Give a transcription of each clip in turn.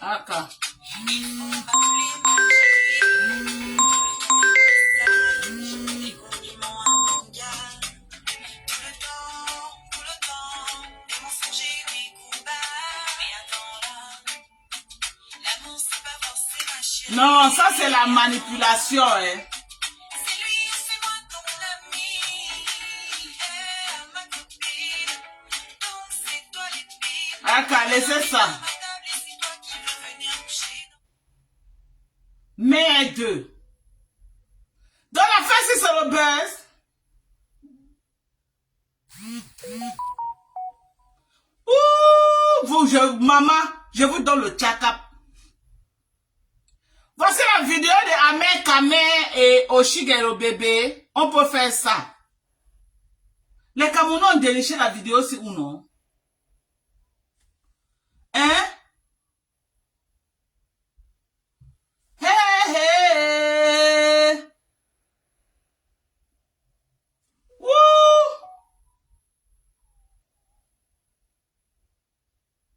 Aka. Non, ça c'est la manipulation, hein. Aka, laissez ça. Merde. Dans la face, c'est le buzz. Ouh, maman, je vous donne le check-up. Voici la vidéo de Ahmed Kameh et Oshigero bébé. On peut faire ça. Les Camerounais ont déniché la vidéo, c'est ou non? Hein? Hey, hey. Wouh!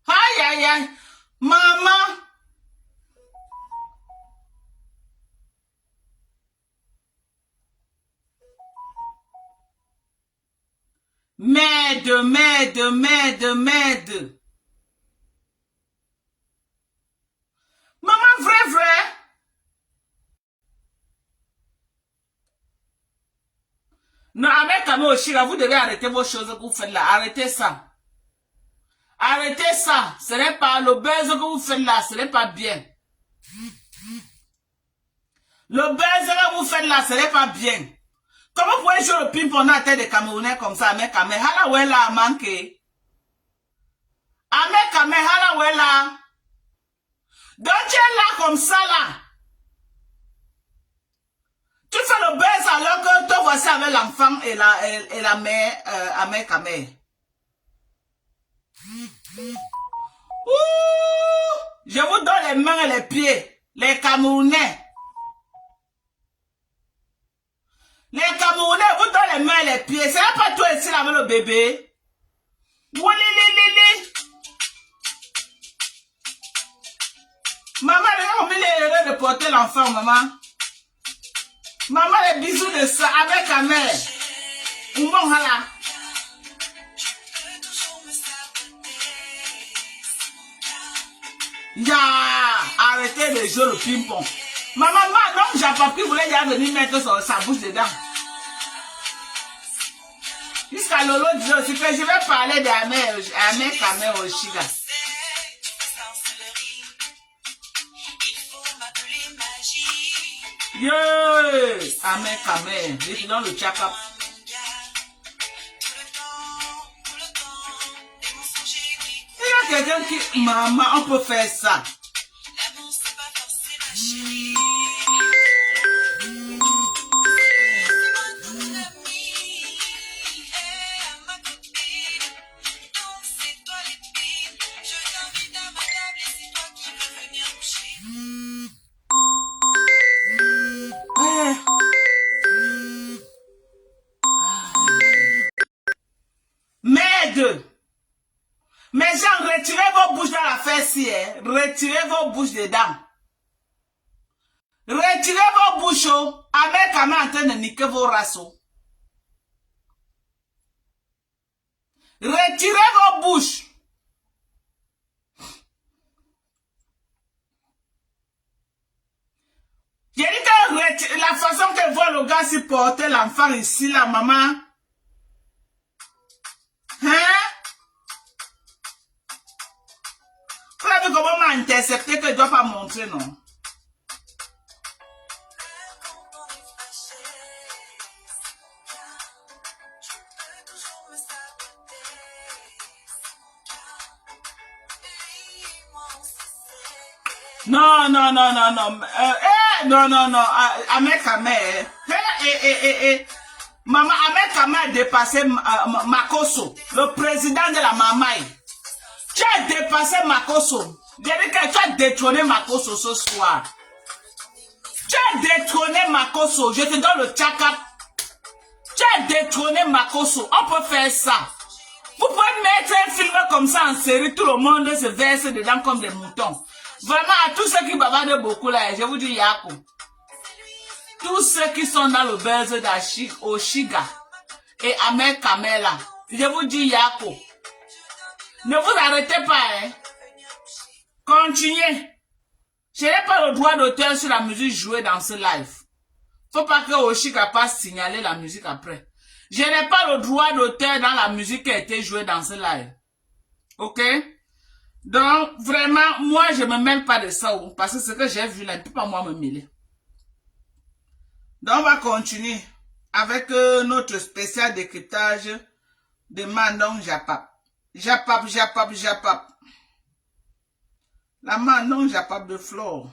Aïe, aïe, aïe. Maman. Merde, merde, merde, merde. Maman, vrai. Non, avec Kameh Oshira, vous devez arrêter vos choses que vous faites là. Arrêtez ça. Arrêtez ça. Ce n'est pas le buzz que vous faites là. Ce n'est pas bien. Le buzz que vous faites là, ce n'est pas bien. Comment vous pouvez jouer le ping pendant la tête des Camerounais comme ça, Ahmed Kameh? Hala wela a manqué. Ahmed Kameh, hala wela. Donc tu es là comme ça là. Tu fais le buzz alors que toi voici avec l'enfant et la mère Ahmed Kameh. Ouh, je vous donne les mains et les pieds. Les Camerounais. Les Camerounais vous donnent les mains et les pieds. C'est pas toi ici là avec le bébé. Woulili. Maman, on met les erreurs de porter l'enfant, maman. Maman, les bisous de ça avec ta mère. Bon, hala. Ya, arrêtez de jouer le ping-pong. Maman, non, j'ai pas pu voulait déjà venir mettre sa bouche dedans. Jusqu'à Lolo dit aussi que je vais parler d'Ahmed Kameh Oshira. Yeah, Ahmed Kameh, je suis dans le check-up. Il y a quelqu'un qui, maman, on peut faire ça. Merde! Mes gens, retirez vos bouches dans la fesse, hein. Retirez vos bouches dedans. Retirez vos bouches, avec Kameh en train de niquer vos rassos. Retirez vos bouches. J'ai dit que la façon que voit le gars s'y porter l'enfant ici, la maman. Hein? Vous avez vu comment m'a intercepté que je ne dois pas montrer, non? Non. Non. Ahmed Kameh. Maman, Ahmed Kameh a dépassé Makosso, le président de la Mamaï. Tu as dépassé Makosso. J'ai dit que tu as détrôné Makosso ce soir. Tu as détrôné Makosso. Je te donne le check-up. Tu as détrôné Makosso. On peut faire ça. Vous pouvez mettre un film comme ça en série, tout le monde se verse dedans comme des moutons. Vraiment, à tous ceux qui bavardent beaucoup là, je vous dis Yako. Tous ceux qui sont dans le buzz d'Oshiga et Ahmed Kamela, je vous dis Yako. Ne vous arrêtez pas, hein. Continuez. Je n'ai pas le droit d'auteur sur la musique jouée dans ce live. Faut pas que Oshiga passe signaler la musique après. Je n'ai pas le droit d'auteur dans la musique qui a été jouée dans ce live. Ok? Donc, vraiment, moi, je me mêle pas de ça, parce que ce que j'ai vu là, ne peut pas moi me mêler. Donc, on va continuer avec notre spécial décryptage de Manon Japap. Japap. La Manon Japap de Flore.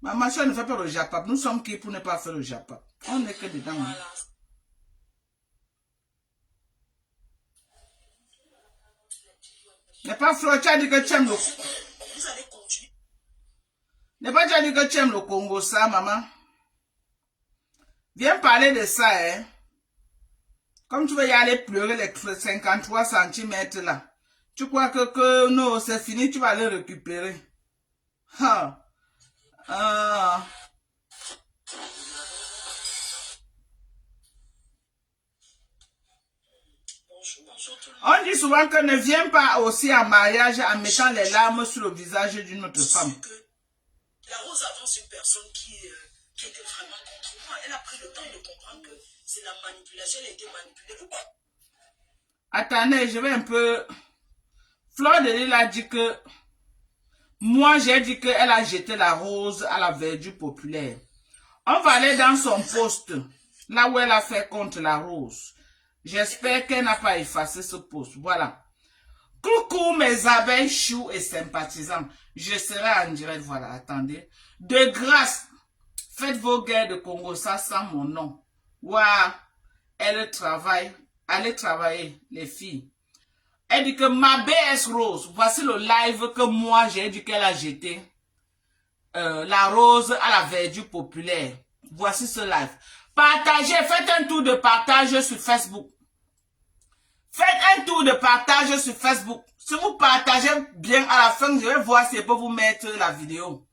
Maman, si on ne fait pas le Japap, nous sommes qui pour ne pas faire le Japap? On n'est que dedans. Voilà. N'est pas Flore, tu as dit que tu aimes le... Vous allez continuer. N'est pas tu as dit que tu aimes le Congo, ça, maman? Viens parler de ça, hein. Comme tu veux y aller pleurer les 53 cm là. Tu crois que non, c'est fini, tu vas les récupérer. On dit souvent que ne viens pas aussi en mariage en mettant les larmes sur le visage d'une autre femme. La Rose avance une personne qui était vraiment contre moi. Elle a pris le temps de comprendre que c'est la manipulation, elle a été manipulée. Pourquoi? Attendez, je vais un peu... Flore de Lille a dit que... Moi, j'ai dit qu'elle a jeté la rose à la verdure populaire. On va aller dans son poste, là où elle a fait contre la rose. J'espère qu'elle n'a pas effacé ce poste. Voilà. Coucou mes abeilles choux et sympathisants. Je serai en direct, voilà, attendez. De grâce, faites vos guerres de Congo, ça sans mon nom. Waouh, elle travaille. Allez travailler, les filles. Elle dit que ma BS Rose, voici le live que moi j'ai dit qu'elle a jeté. La rose à la verdure populaire. Voici ce live. Partagez, faites un tour de partage sur Facebook. Faites un tour de partage sur Facebook. Si vous partagez bien à la fin, je vais voir si je peux vous mettre la vidéo.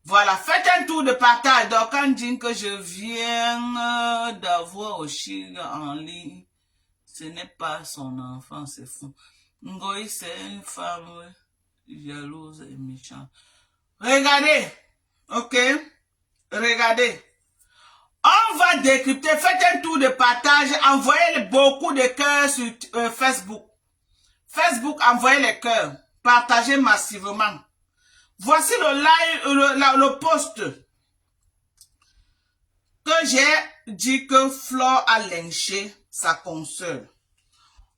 Voilà, faites un tour de partage. Donc, quand dit que je viens d'avoir Oshiga en ligne, ce n'est pas son enfant, c'est fou. Ngoï, c'est une femme jalouse et méchante. Regardez, ok? Regardez. On va décrypter, faites un tour de partage, envoyez beaucoup de cœurs sur Facebook. Facebook, envoyez les cœurs, partagez massivement. Voici le live, le post que j'ai dit que Flore a lynché sa consoeur.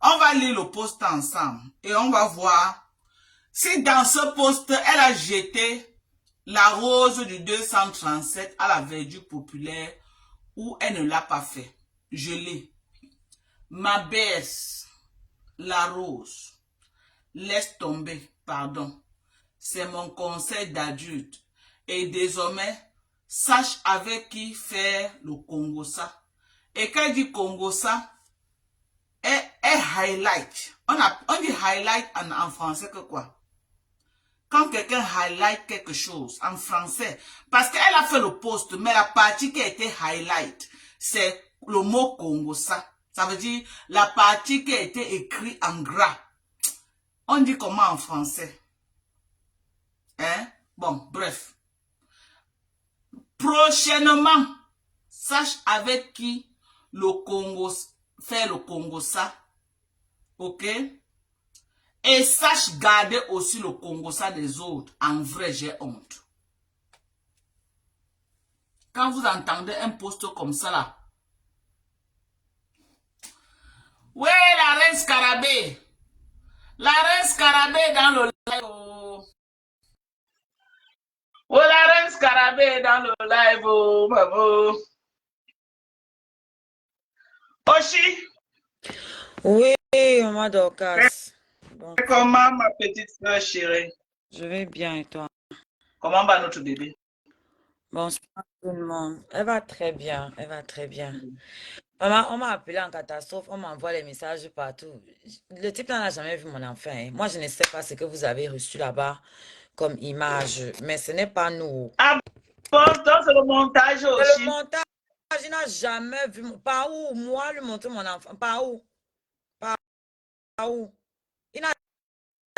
On va lire le post ensemble et on va voir si dans ce post, elle a jeté la rose du 237 à la verdure populaire ou elle ne l'a pas fait. Je lis. Ma baisse, la rose, laisse tomber, pardon. C'est mon conseil d'adulte. Et désormais, sache avec qui faire le Congo-ça. Et quand dit Congo-ça, est highlight. On dit highlight en français que quoi? Quand quelqu'un highlight quelque chose en français, parce qu'elle a fait le post, mais la partie qui a été highlight, c'est le mot Congo, ça. Ça veut dire la partie qui a été écrite en gras. On dit comment en français? Hein? Bon, bref. Prochainement, sache avec qui le Congo fait le Congo ça. Ok? Et sache garder aussi le Congo ça des autres. En vrai, j'ai honte. Quand vous entendez un post comme ça là. Ouais, la reine Scarabée. La reine Scarabée dans le live. Oh, la reine Scarabée dans le live. Oh, maman. Oshi. Oui, maman Dorcas. Bon, Comment ma petite soeur chérie? je vais bien et toi? Comment va notre bébé? Bonsoir tout le monde. Elle va très bien, elle va très bien. On m'a appelé en catastrophe, on m'envoie les messages partout. Le type là n'a jamais vu mon enfant, hein. Moi, je ne sais pas ce que vous avez reçu là-bas comme image, mais ce n'est pas nous. Ah bon, donc c'est le montage C'est le aussi. montage, il n'a jamais vu. Par où? Moi, lui montrer mon enfant. Par où? Par où? Il n'a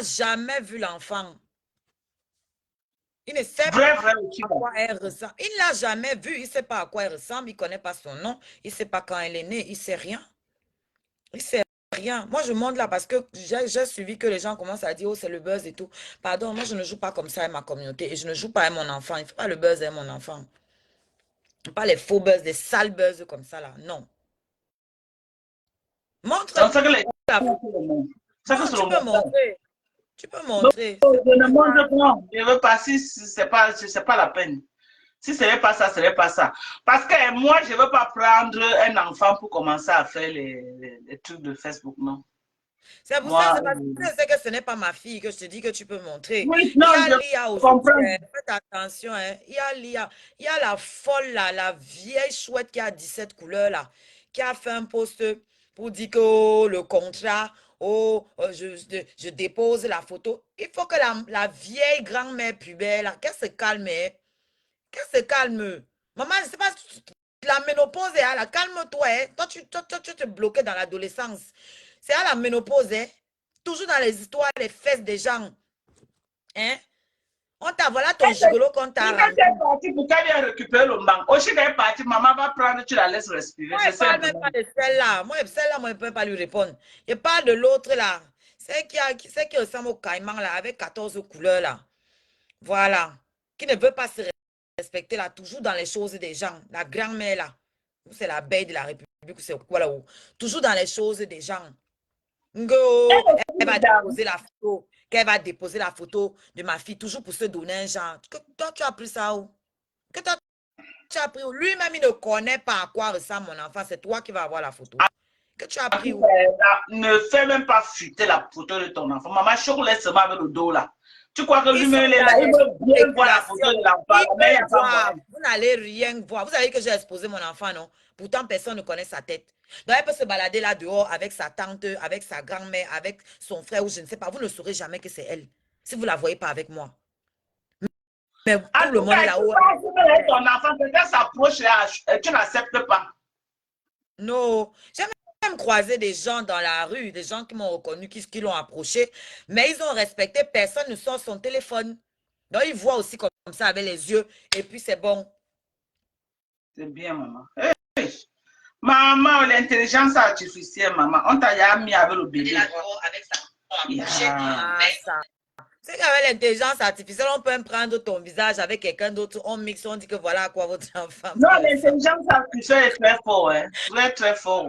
jamais vu l'enfant. Il ne sait Vrai, pas vrai aussi. à quoi elle ressemble. Il ne l'a jamais vu. Il ne sait pas à quoi elle ressemble. Il ne connaît pas son nom. Il ne sait pas quand elle est née. Il ne sait rien. Il ne sait rien. Moi, je monte là parce que j'ai suivi que les gens commencent à dire, oh, c'est le buzz et tout. Pardon, moi, je ne joue pas comme ça avec ma communauté. Et je ne joue pas avec mon enfant. Il ne faut pas le buzz avec mon enfant. Pas les faux buzz, des sales buzz comme ça là. Non. Montre Donc, c'est que les la gens photo. c'est le monde. C'est que Non, c'est tu le peux montage. montrer. Tu peux Donc, montrer. je ne montre pas. Je veux pas, si c'est pas la peine. Si ce n'est pas ça, ce n'est pas ça. Parce que moi, je ne veux pas prendre un enfant pour commencer à faire les trucs de Facebook, non. C'est pour ça, Moi, c'est parce que je sais que ce n'est pas ma fille que je te dis que tu peux montrer. oui, Il non, y a je l'IA aujourd'hui, comprends. hein. Faites attention, hein. Il y a l'IA. Il y a la folle, là, la vieille chouette qui a 17 couleurs, là, qui a fait un post pour dire que oh, le contrat, oh, je dépose la photo. Il faut que la vieille grand-mère pubère, là, qu'elle se calme, hein. Qu'elle se calme. Maman, je ne sais pas, la ménopause, hein, là, calme-toi, hein. Toi, tu te bloquais dans l'adolescence. C'est à la ménopause, hein. Toujours dans les histoires, les fesses des gens. Hein? On t'a, voilà ton gigolo qu'on t'a Si rendu. tu es parti pour qu'elle vienne récupérer le banc, aussi qu'elle est partie, maman va prendre, tu la laisses respirer. Moi, C'est je parle même simplement. pas de celle-là. Moi, celle-là, moi, je ne peux pas lui répondre. Je parle de l'autre, là. Celle qui ressemble au caïman, là, avec 14 couleurs, là. Voilà. Qui ne veut pas se respecter, là, toujours dans les choses des gens. La grand-mère, là. C'est la belle de la République, c'est quoi, là haut. Toujours dans les choses des gens. Ngo, elle va déposer la photo. Qu'elle va déposer la photo de ma fille, toujours pour se donner un genre. Toi, tu as pris ça où? Que toi, tu as pris où? Lui-même, il ne connaît pas à quoi ressemble mon enfant. C'est toi qui vas avoir la photo. Que tu as pris où? Ne fais même pas fuiter la photo de ton enfant. Maman, choque-les seulement avec le dos, là. Tu crois que Ils sont lui-même, il est là, dans il les veut bien voir la photo spéculations. de l'enfant, Ils mais il n'y veulent a pas voir. moyen. Vous n'allez rien voir. Vous avez vu que j'ai exposé mon enfant, non? Pourtant, personne ne connaît sa tête. Donc, elle peut se balader là dehors avec sa tante, avec sa grand-mère, avec son frère ou je ne sais pas. Vous ne saurez jamais que c'est elle. Si vous ne la voyez pas avec moi. Mais En tout le tout monde cas, là-haut. tu veux ton enfant, quelqu'un s'approche là, tu n'acceptes pas. Non. J'ai même croisé des gens dans la rue, des gens qui m'ont reconnu, qui l'ont approché, mais ils ont respecté. Personne ne sort son téléphone. Donc, ils voient aussi comme ça avec les yeux. Et puis, c'est bon. C'est bien, maman. Hey. Maman, l'intelligence artificielle, maman, on t'a déjà mis avec le bébé. Avec ça. Yeah. Ah, ça. C'est qu'avec l'intelligence artificielle, on peut même prendre ton visage avec quelqu'un d'autre, on mixe, on dit que voilà à quoi votre enfant Non, ressemble. l'intelligence artificielle est très fort, hein. Très, très fort.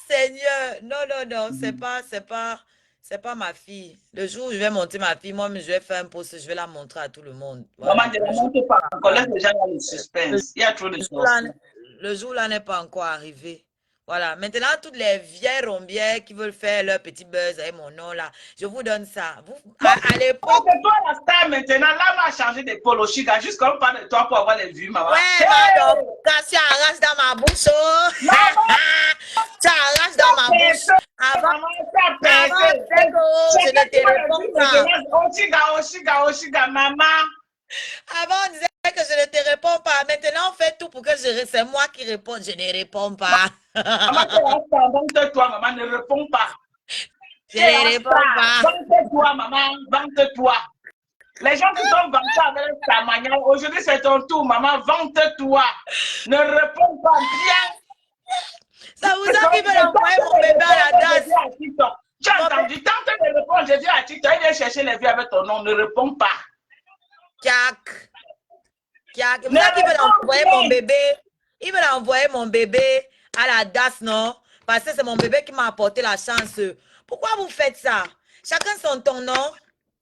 Seigneur, non, c'est pas ma fille. Le jour où je vais monter ma fille, moi, je vais faire un post, je vais la montrer à tout le monde. Maman, Voilà. ne la montre pas encore. Laisse les gens dans le suspense. Il y a trop de choses. Le jour là n'est pas encore arrivé. Voilà. Maintenant, toutes les vieilles rombières qui veulent faire leur petit buzz avec mon nom là, je vous donne ça. À l'époque. C'est toi la star maintenant. Là, on va changer de polo chica. Juste comme on parle de toi pour avoir les vues, maman. Ouais, Hey! donc, quand tu arraches dans ma bouche, oh. Tu arraches dans ma bouche. Avant, Maman, ça pèse. je ne te réponds pas. Oshiga, maman. Avant, on disait que je ne te réponds pas. Maintenant, on fait tout pour que c'est moi qui réponds. Je ne réponds pas. Maman, tu es vante-toi, maman, ne réponds pas. Je ne réponds pas. Vante-toi, maman, vante-toi. Les gens qui sont vantés avec ta manière, aujourd'hui c'est ton tour, maman, vante-toi. Ne réponds pas bien. Ça vous a qui veut envoyer mon bébé à la danse. Tu as entendu, tant que de répondre, je dis à TikTok, il vient chercher les vies avec ton nom, ne réponds pas. Kiak. Kiak. Vous savez qui veut envoyer mon bébé? Il veut envoyer mon bébé à la DAS, non? Parce que c'est mon bébé qui m'a apporté la chance. Pourquoi vous faites ça? Chacun son ton nom.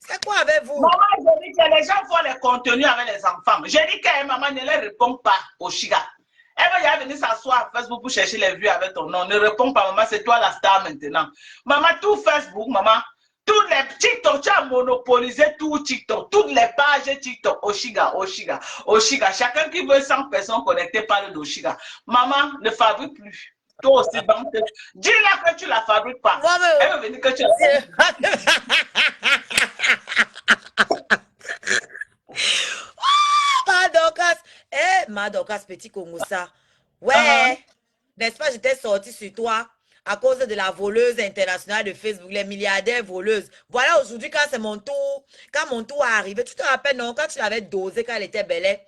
C'est quoi avec vous? Maman, je dis que les gens font les contenus avec les enfants. Je dis que maman ne les répond pas au Chiga. Elle va y venir s'asseoir à Facebook pour chercher les vues avec ton nom. Ne réponds pas, maman, c'est toi la star maintenant. Maman, tout Facebook, maman, tous les TikTok, tu as monopolisé tout TikTok, toutes les pages TikTok, Oshiga. Chacun qui veut 100 personnes connectées parle d'Oshiga. Maman, ne fabrique plus. Toi aussi, banque. Dis-la que tu la fabriques pas. Elle veut venir que tu la fabriques. Madokas, Madokas, petit Kongoussa. Ouais, n'est-ce pas, j'étais sortie sur toi à cause de la voleuse internationale de Facebook, les milliardaires voleuses. Voilà, aujourd'hui, quand mon tour est arrivé, tu te rappelles, non, quand tu l'avais dosé, quand elle était belle,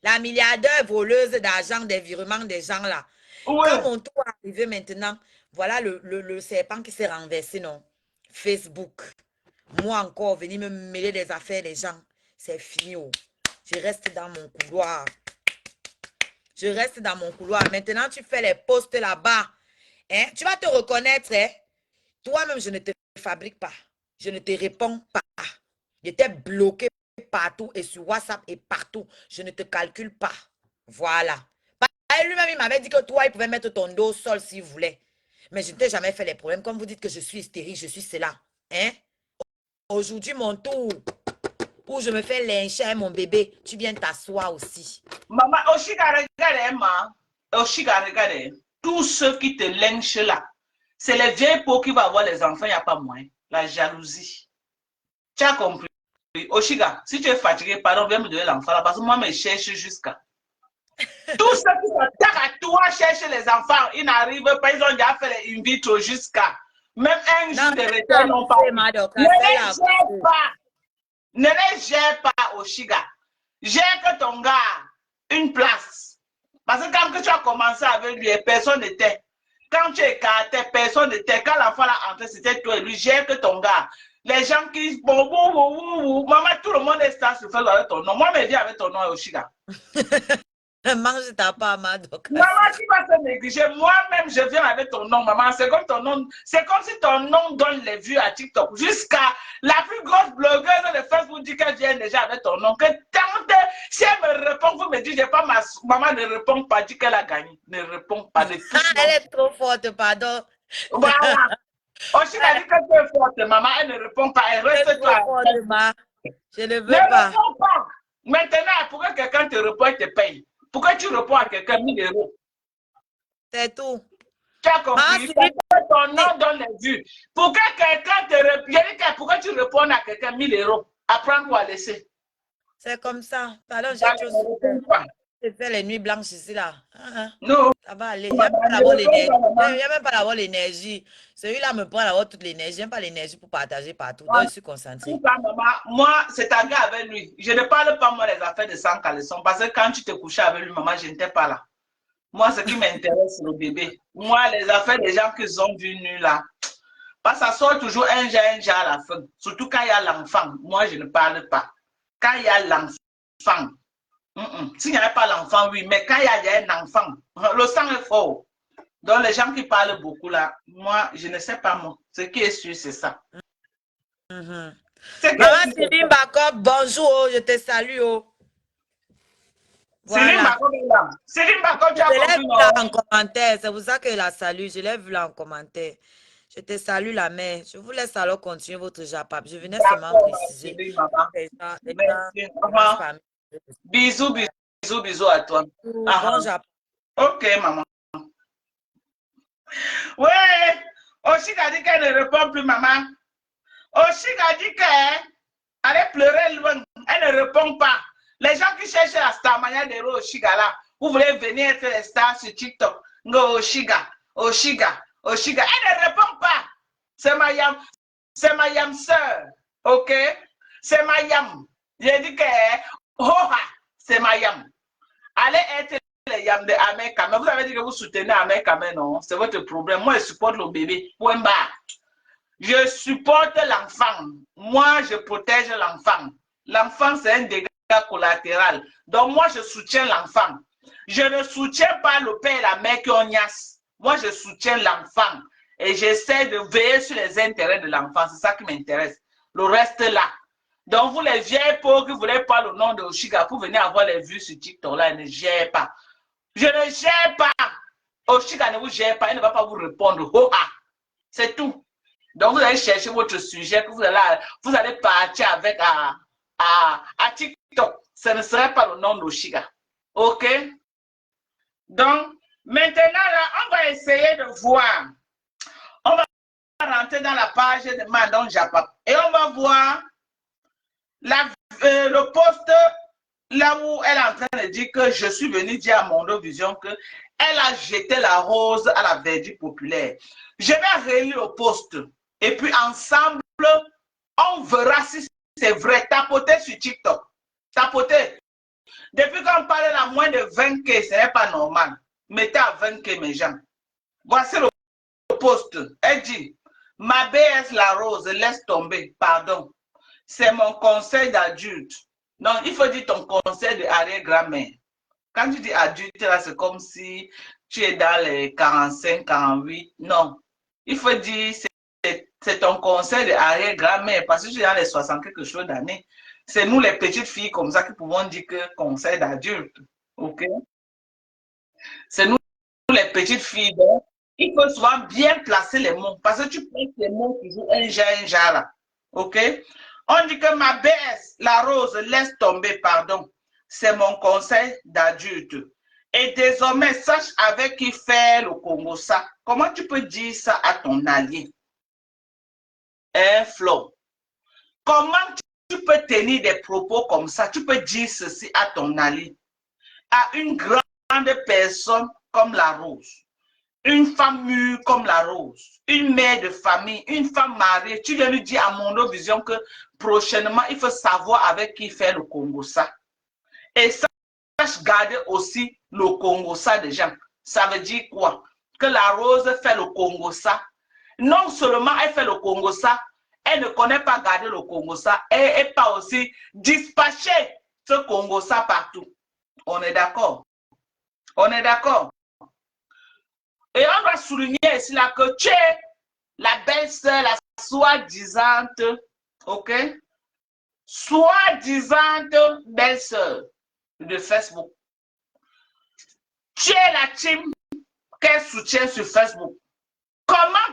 la milliardaire voleuse d'argent, des virements des gens là. Oui. Quand mon tour est arrivé maintenant, voilà le serpent qui s'est renversé, non? Facebook. Moi encore, venir me mêler des affaires des gens. C'est fini. Oh. Je reste dans mon couloir. Je reste dans mon couloir. Maintenant, tu fais les posts là-bas. Hein? Tu vas te reconnaître. Hein? Toi-même, je ne te fabrique pas. Je ne te réponds pas. J'étais bloqué partout et sur WhatsApp et partout. Je ne te calcule pas. Voilà. Lui-même, il m'avait dit que toi, il pouvait mettre ton dos au sol s'il voulait. Mais je ne t'ai jamais fait les problèmes. Comme vous dites que je suis hystérique, je suis cela. Hein? Aujourd'hui, mon tour où je me fais lyncher mon bébé, tu viens t'asseoir aussi. Maman, Oshiga, regarde, ma. Oshiga, regarde. Tous ceux qui te lynchent là, c'est les vieilles peaux qui vont avoir les enfants, il n'y a pas moins. La jalousie. Tu as compris? Oshiga, si tu es fatigué, pardon, viens me donner l'enfant là, parce que moi, je me cherche jusqu'à. Tous ceux qui s'attaquent à toi cherchent les enfants, ils n'arrivent pas, ils ont déjà fait les in vitro jusqu'à. Même un jour de retard n'ont pas. Ne les gère pas. Ne les gère pas, Oshiga. Gère que ton gars une place. Parce que quand tu as commencé avec lui, personne n'était. Quand tu écartais, personne n'était. Quand l'enfant l'a entré, c'était toi et lui. Gère que ton gars. Les gens qui... Maman, tout le monde est star sur Facebook avec ton nom. Moi, je viens avec ton nom, Oshiga. Mange ta part, Madokas. Maman, tu vas te négliger. Moi-même, je viens avec ton nom, maman. C'est comme ton nom. C'est comme si ton nom donne les vues à TikTok. Jusqu'à la plus grosse blogueuse de Facebook dit qu'elle vient déjà avec ton nom. Que tant si elle me répond, vous me dites, j'ai pas ma maman ne répond pas, dit qu'elle a gagné. Ne répond pas. Elle est trop forte, pardon. Voilà. Aussi, elle a dit que tu es forte, maman. Elle ne répond pas. Elle reste toi. Je ne veux pas. Ne réponds pas. Maintenant, pour que quelqu'un te réponde, il te paye. Pourquoi tu réponds à quelqu'un 1000 euros? C'est tout. Tu as compris? Ton nom donne les vues. Pourquoi quelqu'un te réponds? Pourquoi tu réponds à quelqu'un 1000 euros? À prendre ou à laisser? C'est comme ça. Pardon, j'ai fait les nuits blanches ici là. Non. Ça va aller. Il n'y a même pas d'avoir l'énergie. Celui-là me prend d'avoir toute l'énergie. Je n'aime pas l'énergie pour partager partout. Donc, je suis concentrée. Moi, c'est ta gars avec lui. Je ne parle pas, moi, des affaires de sang caleçon. Parce que quand tu te couchais avec lui, maman, je n'étais pas là. Moi, ce qui m'intéresse, c'est le bébé. Moi, les affaires des gens qui sont vus nus là. Parce que ça sort toujours un jar à la fin. Surtout quand il y a l'enfant. Moi, je ne parle pas. Quand il y a l'enfant. S'il n'y avait pas l'enfant, oui. Mais quand il y a un enfant, le sang est fort. Donc, les gens qui parlent beaucoup là, moi, je ne sais pas moi. Ce qui est sûr, c'est ça. Maman Céline Bacob, bonjour, je te salue. Voilà. Céline Bacob, tu as compris, je l'ai vu là en commentaire, c'est pour ça que la salue, je l'ai vu là en commentaire. Je te salue la mère. Je vous laisse alors continuer votre japap. Je venais seulement préciser. Bisous, bisous, bisous à toi. Bon japap. Ok, maman. Ouais, Oshiga dit qu'elle ne répond plus, maman. Oshiga dit qu'elle allait pleurer loin. Elle ne répond pas. Les gens qui cherchent la star manière de Oshiga là, vous voulez venir être les stars sur TikTok. No, Oshiga, Oshiga, Oshiga. Elle ne répond pas. C'est ma yam sœur. Ok? C'est ma yam. J'ai dit que, c'est ma yam. Allez être les yams de Ahmed Kamel. Vous avez dit que vous soutenez Ahmed Kamel, non? C'est votre problème. Moi, je supporte le bébé. Point barre. Je supporte l'enfant. Moi, je protège l'enfant. L'enfant, c'est un dégât collatéral. Donc, moi, je soutiens l'enfant. Je ne soutiens pas le père et la mère qui ont niasse. Moi, je soutiens l'enfant. Et j'essaie de veiller sur les intérêts de l'enfant. C'est ça qui m'intéresse. Le reste là. Donc, vous les vieilles pauvres qui ne voulez pas le nom de Oshiga pour venir avoir les vues sur TikTok là, ne gère pas. Je ne gère pas. Oshiga ne vous gère pas. Elle ne va pas vous répondre. C'est tout. Donc, vous allez chercher votre sujet que vous allez partir avec à TikTok. Ce ne serait pas le nom d'Oshiga. OK? Donc, Maintenant, là, on va essayer de voir. On va rentrer dans la page de Madame Japap. Et on va voir le poste là où elle est en train de dire que je suis venue dire à Mondo Vision que elle a jeté la rose à la verdure populaire. Je vais relire le poste. Et puis ensemble, on verra si c'est vrai. Tapotez sur TikTok. Tapotez. Depuis qu'on parle à moins de 20K, ce n'est pas normal. Mettez à 20K mes gens. Voici le poste. Elle dit, ma BS la rose, laisse tomber, pardon. C'est mon conseil d'adulte. Non, il faut dire ton conseil d'arrière-grand-mère. Quand tu dis adulte, là, c'est comme si tu es dans les 45, 48. Non. Il faut dire, c'est ton conseil d'arrière-grand-mère parce que tu es dans les 60 quelque chose d'années. C'est nous, les petites filles comme ça, qui pouvons dire que conseil d'adulte. OK? C'est nous, les petites filles. Donc, il faut souvent bien placer les mots parce que tu places les mots toujours un genre là. OK? On dit que ma BS, la rose, laisse tomber, pardon. C'est mon conseil d'adulte. Et désormais, sache avec qui faire le Congo ça. Comment tu peux dire ça à ton allié? Flo. Comment tu peux tenir des propos comme ça? Tu peux dire ceci à ton allié. À une grande personne comme la rose. Une femme mûre comme la rose, une mère de famille, une femme mariée. Tu viens lui dire à Mondo Vision que prochainement, il faut savoir avec qui faire le Congo ça. Et sache garder aussi le Congo ça des gens. Ça veut dire quoi? Que la rose fait le Congo ça. Non seulement elle fait le Congo ça, elle ne connaît pas garder le Congo ça, et pas aussi dispatcher ce Congo ça partout. On est d'accord? On est d'accord? Et on doit souligner ici là que tu es la belle-sœur, la soi-disante, ok? Soi-disante belle-sœur de Facebook. Tu es la team qu'elle soutient sur Facebook. Comment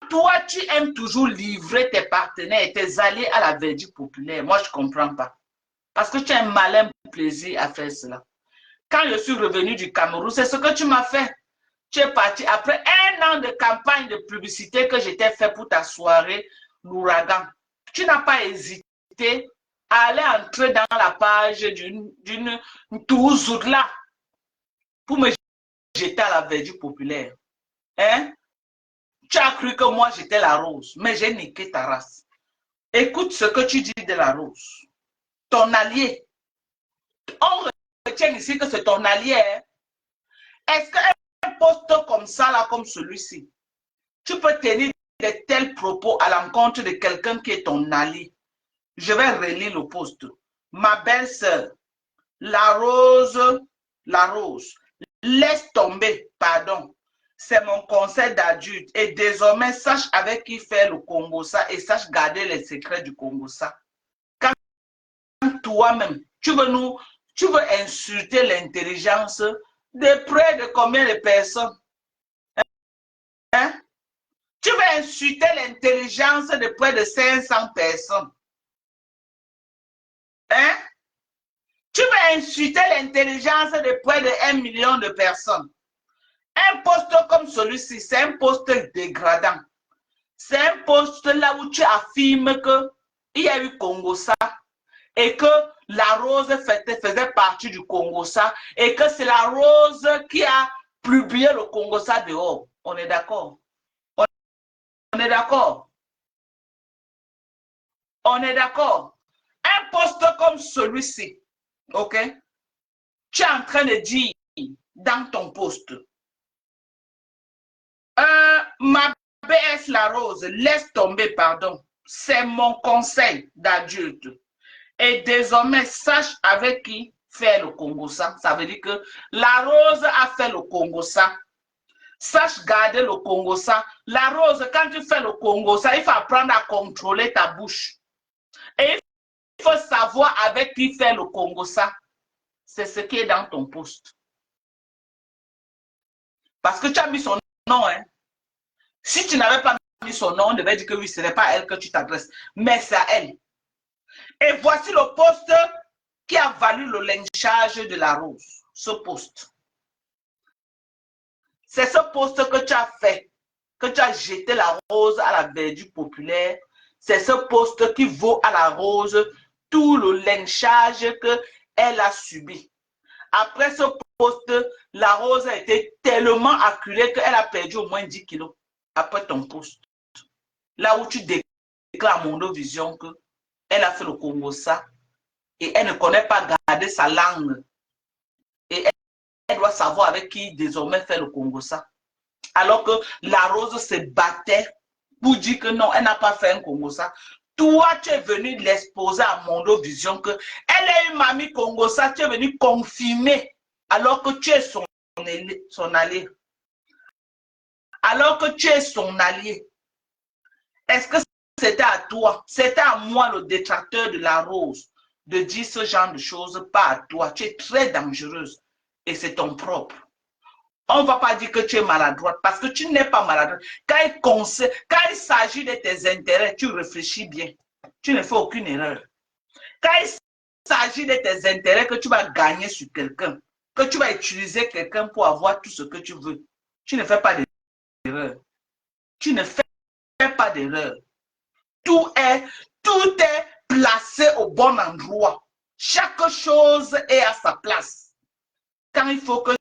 toi, tu aimes toujours livrer tes partenaires et tes alliés à la verdure populaire? Moi, je ne comprends pas. Parce que tu as un malin plaisir à faire cela. Quand je suis revenu du Cameroun, c'est ce que tu m'as fait. Tu es parti après un an de campagne de publicité que j'étais fait pour ta soirée, l'ouragan. Tu n'as pas hésité à aller entrer dans la page d'une touzoute là pour me jeter à la verdure populaire. Hein? Tu as cru que moi j'étais la rose, mais j'ai niqué ta race. Écoute ce que tu dis de la rose. Ton allié. On retient ici que c'est ton allié. Hein? Est-ce qu'un poste comme ça, là, comme celui-ci, tu peux tenir de tels propos à l'encontre de quelqu'un qui est ton allié? Je vais relire le poste. Ma belle-sœur, la rose, laisse tomber, pardon. C'est mon conseil d'adulte. Et désormais, sache avec qui faire le Congo ça et sache garder les secrets du Congo ça. Quand toi-même, tu veux insulter l'intelligence de près de combien de personnes? Hein? Tu veux insulter l'intelligence de près de 500 personnes. Hein? Tu veux insulter l'intelligence de près de 1 million de personnes. Un poste comme celui-ci, c'est un poste dégradant. C'est un poste là où tu affirmes qu'il y a eu Congo ça et que la rose faisait partie du Congo ça et que c'est la rose qui a publié le Congo ça dehors. On est d'accord? On est d'accord? On est d'accord? Un poste comme celui-ci, ok? Tu es en train de dire dans ton poste, ma BS la rose, laisse tomber, pardon. C'est mon conseil d'adulte. Et désormais, sache avec qui faire le Congo ça. Ça veut dire que la rose a fait le Congo ça. Sache garder le Congo ça. La rose, quand tu fais le Congo ça, il faut apprendre à contrôler ta bouche. Et il faut savoir avec qui faire le Congo ça. C'est ce qui est dans ton poste. Parce que tu as mis son nom, hein. Si tu n'avais pas mis son nom, on devait dire que oui, ce n'est pas à elle que tu t'adresses, mais c'est à elle. Et voici le poste qui a valu le lynchage de la rose. Ce poste. C'est ce poste que tu as fait, que tu as jeté la rose à la verdure populaire. C'est ce poste qui vaut à la rose tout le lynchage qu'elle a subi. Après ce poste, la rose a été tellement acculée qu'elle a perdu au moins 10 kilos après ton poste. Là où tu déclares à Mondovision qu'elle a fait le Congo ça et elle ne connaît pas garder sa langue. Et elle doit savoir avec qui désormais fait le Congo ça. Alors que la rose se battait pour dire que non, elle n'a pas fait un Congo ça. Toi, tu es venu l'exposer à Mondovision que elle est une mamie Congo ça, tu es venu confirmer alors que tu es son allié. Alors que tu es son allié. Est-ce que c'était à toi, c'était à moi le détracteur de la rose de dire ce genre de choses, pas à toi. Tu es très dangereuse et c'est ton propre. On ne va pas dire que tu es maladroite parce que tu n'es pas maladroite. Quand il s'agit de tes intérêts, tu réfléchis bien. Tu ne fais aucune erreur. Quand il s'agit de tes intérêts que tu vas gagner sur quelqu'un, que tu vas utiliser quelqu'un pour avoir tout ce que tu veux, tu ne fais pas d'erreur. Tu ne fais pas d'erreur. Tout est placé au bon endroit. Chaque chose est à sa place. Quand il faut que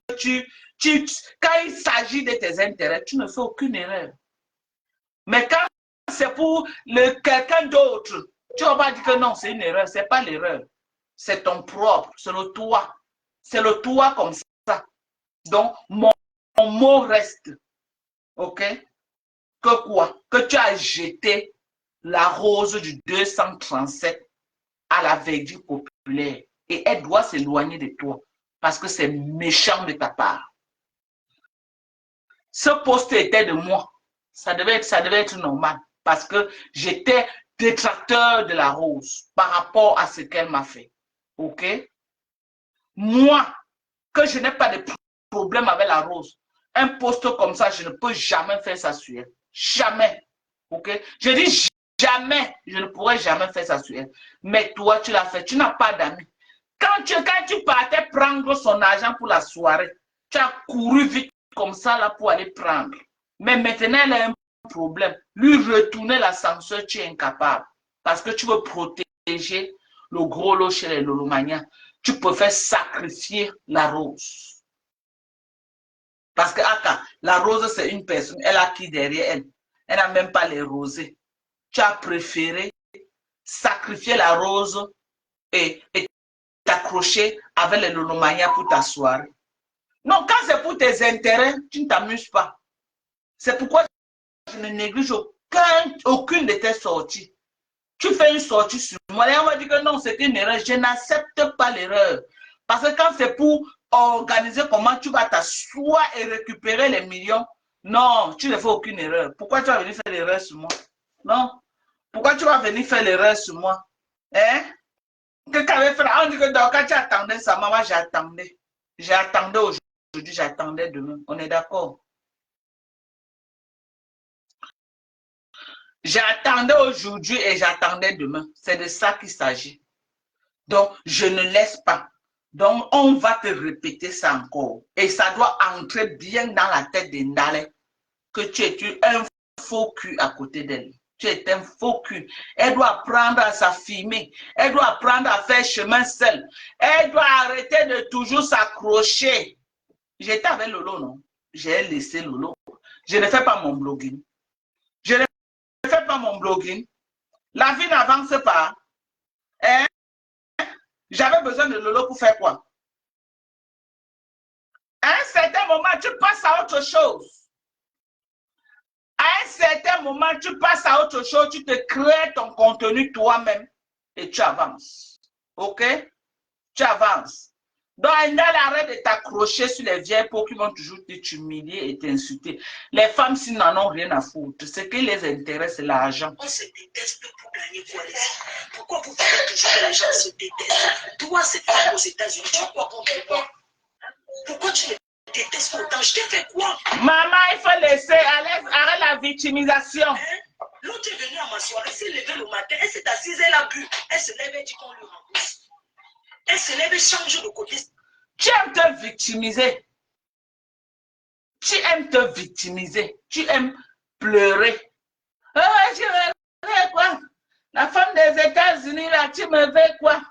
quand il s'agit de tes intérêts, tu ne fais aucune erreur. Mais quand c'est pour quelqu'un d'autre, tu vas pas dire que non, c'est une erreur. Ce n'est pas l'erreur. C'est ton propre, c'est le toi. C'est le toi comme ça. Donc, mon mot reste. OK? Que quoi? Que tu as jeté la rose du 237 à la verdure populaire. Et elle doit s'éloigner de toi parce que c'est méchant de ta part. Ce poste était de moi. Ça devait être normal parce que j'étais détracteur de la rose par rapport à ce qu'elle m'a fait. OK? Moi, que je n'ai pas de problème avec la rose, un poste comme ça, je ne peux jamais faire ça sur elle. Jamais. OK? Je dis jamais, je ne pourrais jamais faire ça sur elle. Mais toi, tu l'as fait. Tu n'as pas d'amis. Quand tu partais prendre son argent pour la soirée, tu as couru vite comme ça là pour aller prendre. Mais maintenant, elle a un problème. Lui retourner l'ascenseur, tu es incapable. Parce que tu veux protéger le gros lot chez les Lolomania. Tu préfères sacrifier la rose. Parce que la rose, c'est une personne. Elle a qui derrière elle? Elle n'a même pas les rosés. Tu as préféré sacrifier la rose et t'accrocher avec les Lolomania pour ta soirée. Non, quand c'est pour tes intérêts, tu ne t'amuses pas. C'est pourquoi je ne néglige aucune de tes sorties. Tu fais une sortie sur moi et on va dire que non, c'est une erreur. Je n'accepte pas l'erreur. Parce que quand c'est pour organiser comment tu vas t'asseoir et récupérer les millions, non, tu ne fais aucune erreur. Pourquoi tu vas venir faire l'erreur sur moi? Non. Pourquoi tu vas venir faire l'erreur sur moi? Hein? On dit que quand tu attendais ça, maman, j'attendais. J'attendais aujourd'hui, j'attendais demain. On est d'accord? J'attendais aujourd'hui et j'attendais demain. C'est de ça qu'il s'agit. Donc, je ne laisse pas. Donc, on va te répéter ça encore. Et ça doit entrer bien dans la tête de Ndale que tu es un faux cul à côté d'elle. Tu es un faux cul. Elle doit apprendre à s'affirmer. Elle doit apprendre à faire chemin seule. Elle doit arrêter de toujours s'accrocher. J'étais avec Lolo, non? J'ai laissé Lolo. Je ne fais pas mon blogging. Je ne fais pas mon blogging. La vie n'avance pas. Hein? J'avais besoin de Lolo pour faire quoi? À un certain moment, tu passes à autre chose. À un certain moment, tu passes à autre chose, tu te crées ton contenu toi-même et tu avances. OK? Tu avances. Donc, arrête de t'accrocher sur les vieilles peaux qui vont toujours t'humilier et t'insulter. Les femmes, s'ils n'en ont rien à foutre, ce qui les intéresse, c'est l'argent. On se déteste pour gagner quoi les filles? Pourquoi vous faites toujours que les gens se détestent? Toi, cette femme aux États-Unis, tu as quoi contre moi? Pourquoi tu me détestes autant? Je t'ai fait quoi? Maman, il faut laisser, arrête la victimisation. Hein? L'autre est venue à ma soirée, s'est levée le matin, elle s'est assise, elle a bu. Elle se lève et dit qu'on lui rembourse. Elle se lève et change de côté. Tu aimes te victimiser. Tu aimes te victimiser. Tu aimes pleurer. Oh, tu me veux quoi? La femme des États-Unis, là, tu me veux quoi?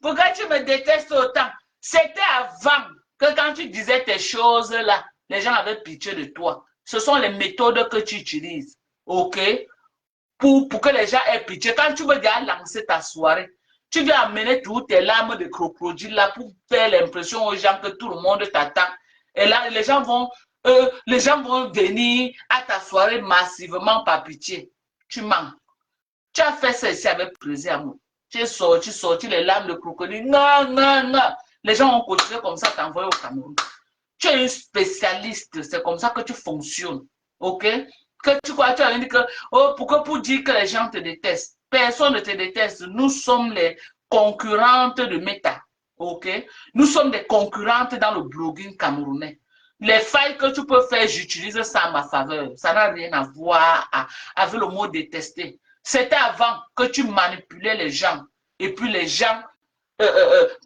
Pourquoi tu me détestes autant? C'était avant que quand tu disais tes choses là, les gens avaient pitié de toi. Ce sont les méthodes que tu utilises, ok? Pour que les gens aient pitié. Quand tu veux déjà lancer ta soirée, tu veux amener toutes tes larmes de crocodile là pour faire l'impression aux gens que tout le monde t'attend. Et là, les gens vont venir à ta soirée massivement par pitié. Tu mens. Tu as fait ça ici avec plaisir, amour. Tu es sorti les larmes de crocodile. Non, non, non. Les gens ont continué comme ça, t'envoyer au Cameroun. Tu es une spécialiste, c'est comme ça que tu fonctionnes. Ok? Que tu crois, tu as dit que, oh, pourquoi pour dire que les gens te détestent? Personne ne te déteste. Nous sommes les concurrentes de Meta. Ok? Nous sommes des concurrentes dans le blogging camerounais. Les failles que tu peux faire, j'utilise ça à ma faveur. Ça n'a rien à voir avec le mot détester. C'était avant que tu manipulais les gens. Et puis les gens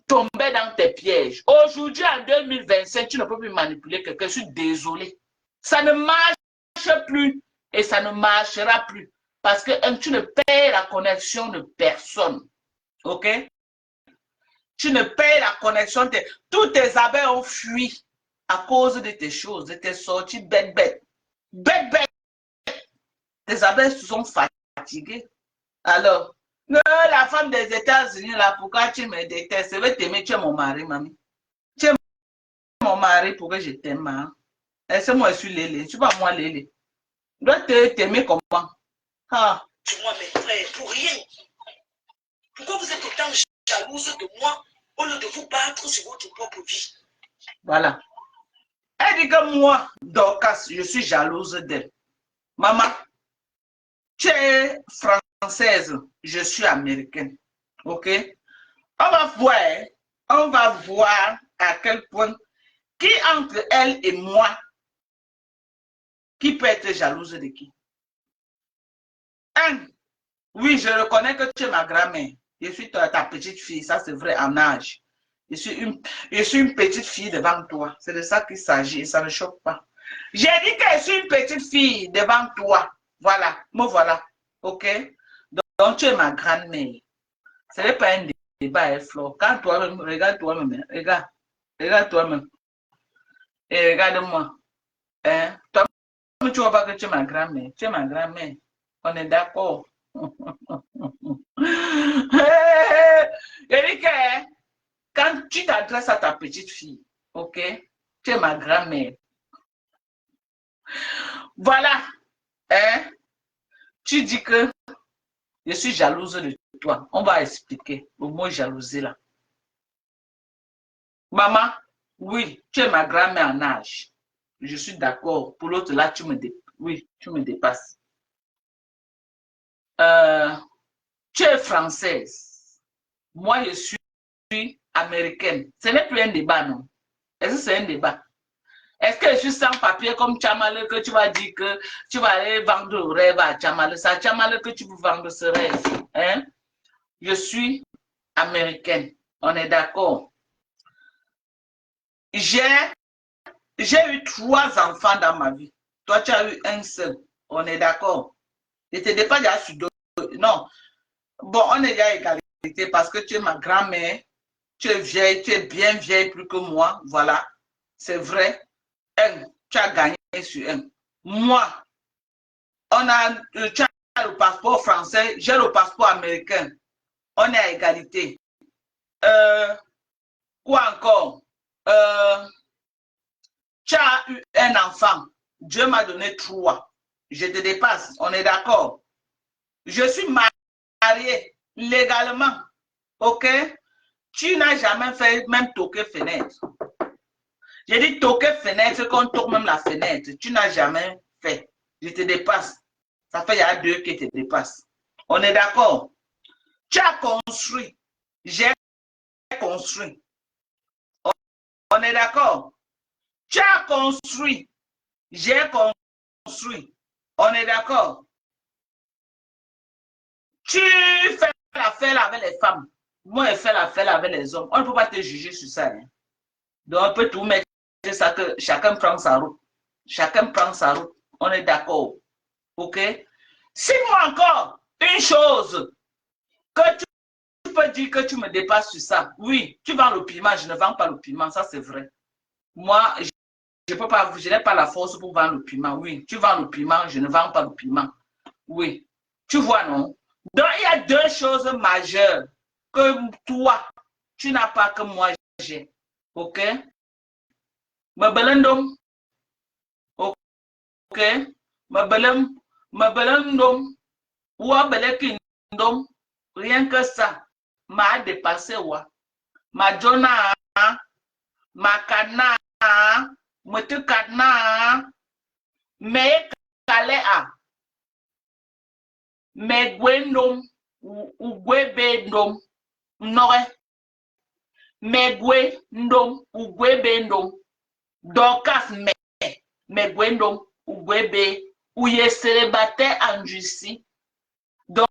tombaient dans tes pièges. Aujourd'hui, en 2025, tu ne peux plus manipuler quelqu'un. Je suis désolé. Ça ne marche plus et ça ne marchera plus. Parce que tu ne payes la connexion de personne. OK? Tu ne payes la connexion de... Tous tes abeilles ont fui à cause de tes choses, de tes sorties bête, bête. Bête, bête. Tes abeilles se sont fatiguées. Alors, la femme des États-Unis, là, pourquoi tu me détestes? Je vais t'aimer, tu es mon mari, mamie. Tu es mon mari pour que je t'aime. Hein? C'est moi, je suis Lélé. Tu vois, moi, Lélé. Je dois t'aimer comment? Ah. Moi, mes frères, pour rien. Pourquoi vous êtes autant jalouse de moi au lieu de vous battre sur votre propre vie? Voilà. Elle dit que moi, Dorcas, je suis jalouse d'elle. Maman, tu es française, je suis américaine. OK? On va voir à quel point, qui entre elle et moi, qui peut être jalouse de qui? Oui, je reconnais que tu es ma grand-mère. Je suis ta petite fille, ça c'est vrai en âge. Je suis une petite fille devant toi. C'est de ça qu'il s'agit, ça ne choque pas. J'ai dit que je suis une petite fille devant toi. Voilà, me voilà. OK? Donc tu es ma grand-mère. Ce n'est pas un débat, Flo. Quand toi-même, regarde toi-même, regarde toi-même. Et regarde-moi. Hein? Toi, tu vois pas que tu es ma grand-mère. Tu es ma grand-mère. On est d'accord. Eric, quand tu t'adresses à ta petite fille, ok, tu es ma grand-mère. Voilà, hein, tu dis que je suis jalouse de toi. On va expliquer le mot jalousie là. Maman, oui, tu es ma grand-mère en âge. Je suis d'accord. Pour l'autre là, tu me dépasses. Tu es française. Moi, je suis américaine. Ce n'est plus un débat, non? Est-ce que c'est un débat? Est-ce que je suis sans papier comme Tchamale que tu vas dire que tu vas aller vendre le rêve à Tchamale? C'est à Tchamale que tu veux vendre ce rêve. Hein? Je suis américaine. On est d'accord. J'ai eu 3 enfants dans ma vie. Toi, tu as eu un seul. On est d'accord. Je ne t'ai pas déjà sur 2. Non. Bon, on est déjà égalité parce que tu es ma grand-mère. Tu es vieille, tu es bien vieille plus que moi. Voilà. C'est vrai. Tu as gagné sur 1. Moi, tu as le passeport français, j'ai le passeport américain. On est à égalité. Quoi encore? Tu as eu un enfant. Dieu m'a donné 3. Je te dépasse. On est d'accord. Je suis mariée légalement. OK? Tu n'as jamais fait même toquer fenêtre. J'ai dit toquer fenêtre, qu'on toque même la fenêtre. Tu n'as jamais fait. Je te dépasse. Ça fait il y a 2 qui te dépassent. On est d'accord? Tu as construit. J'ai construit. On est d'accord? Tu as construit. J'ai construit. On est d'accord? Tu fais l'affaire avec les femmes. Moi, je fais l'affaire avec les hommes. On ne peut pas te juger sur ça. Hein. Donc, on peut tout mettre ça que chacun prend sa route. Chacun prend sa route. On est d'accord. OK? Signe-moi encore une chose que tu peux dire que tu me dépasses sur ça. Oui, tu vends le piment, je ne vends pas le piment, ça c'est vrai. Moi, je peux pas, je n'ai pas la force pour vendre le piment. Oui, tu vends le piment, je ne vends pas le piment. Oui, tu vois, non? Donc, il y a deux choses majeures que toi, tu n'as pas que moi, j'ai. OK? Mabelendom. OK? Mabelendom. Ou abelekindom. Rien que ça m'a dépassé. Ma jona, ma kana, mutu kana, me kalea. Me gwendom, ugwebe ndom, mnore. Me gwendom, ugwebe ndom. Dorcas me gwendom, ugwebe, ouye célibataire en Russie. Donc,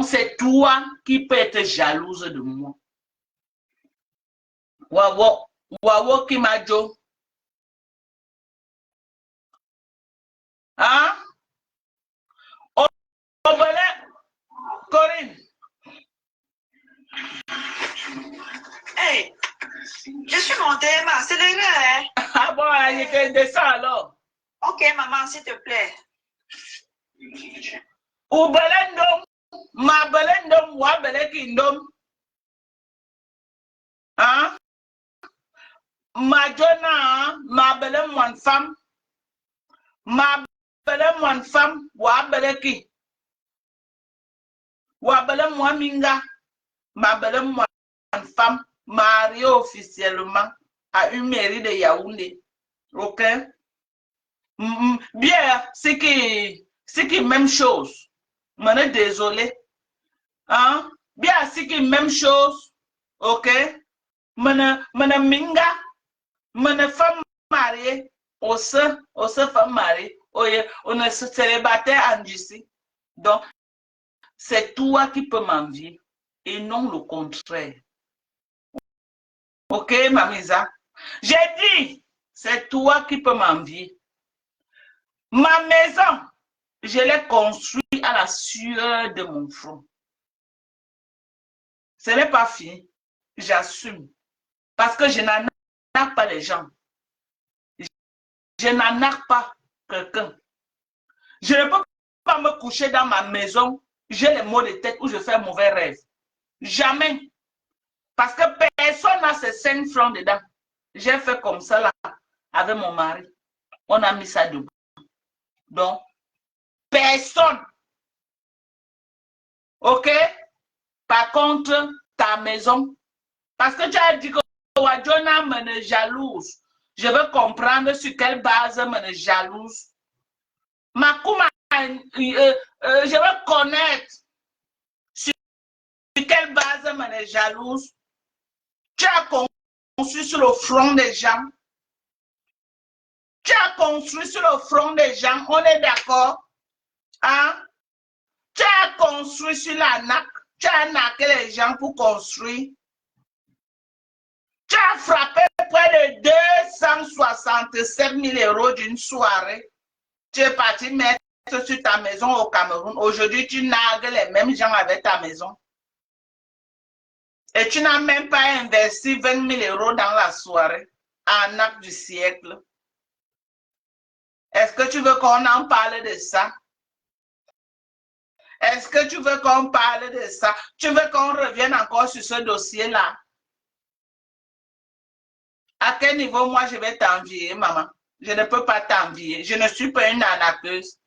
c'est toi qui peux être jalouse de moi. Wawo Kimajo. Hein? Corinne. Hey, je suis montée, ma accélérée. Hein? Ah bon, il descend alors. Ok, maman, s'il te plaît. Ou belendom, ma belendom, wa belekindom. Hein? Ma jona, ma belem one femme. Ma belem one femme, wa beleki. Wa belem one minga. Ma belem one femme, mariée officiellement à une mairie de Yaoundé. OK? Bien, c'est qui même chose. Je suis désolé. Hein? Bien, c'est qui même chose. OK? Je minga. Je femme mariée. On se femme mariée. On est célibataire en Russie. Donc, c'est toi qui peux m'envier et non le contraire. OK, Mamisa? J'ai dit, c'est toi qui peux m'envier. Ma maison, je l'ai construite à la sueur de mon front. Ce n'est pas fini. J'assume. Parce que je n'arnaque pas les gens. Je n'arnaque pas quelqu'un. Je ne peux pas me coucher dans ma maison. J'ai les maux de tête ou je fais un mauvais rêve. Jamais. Parce que personne n'a ses 5 francs dedans. J'ai fait comme ça là avec mon mari. On a mis ça debout. Donc, personne. OK? Par contre, ta maison. Parce que tu as dit que Wadjona me jalouse. Je veux comprendre sur quelle base me jalouse. Makuma, je veux connaître sur quelle base me jalouse. Tu as construit sur le front des gens. Tu as construit sur le front des gens. On est d'accord? Hein? Tu as construit sur la NAC. Tu as naqué les gens pour construire. Tu as frappé près de 267 000 € d'une soirée. Tu es parti mettre sur ta maison au Cameroun. Aujourd'hui, tu nargues les mêmes gens avec ta maison. Et tu n'as même pas investi 20 000 € dans la soirée, en acte du siècle. Est-ce que tu veux qu'on en parle de ça? Est-ce que tu veux qu'on parle de ça? Tu veux qu'on revienne encore sur ce dossier-là? À quel niveau, moi, je vais t'envier, maman? Je ne peux pas t'envier. Je ne suis pas une arnaqueuse.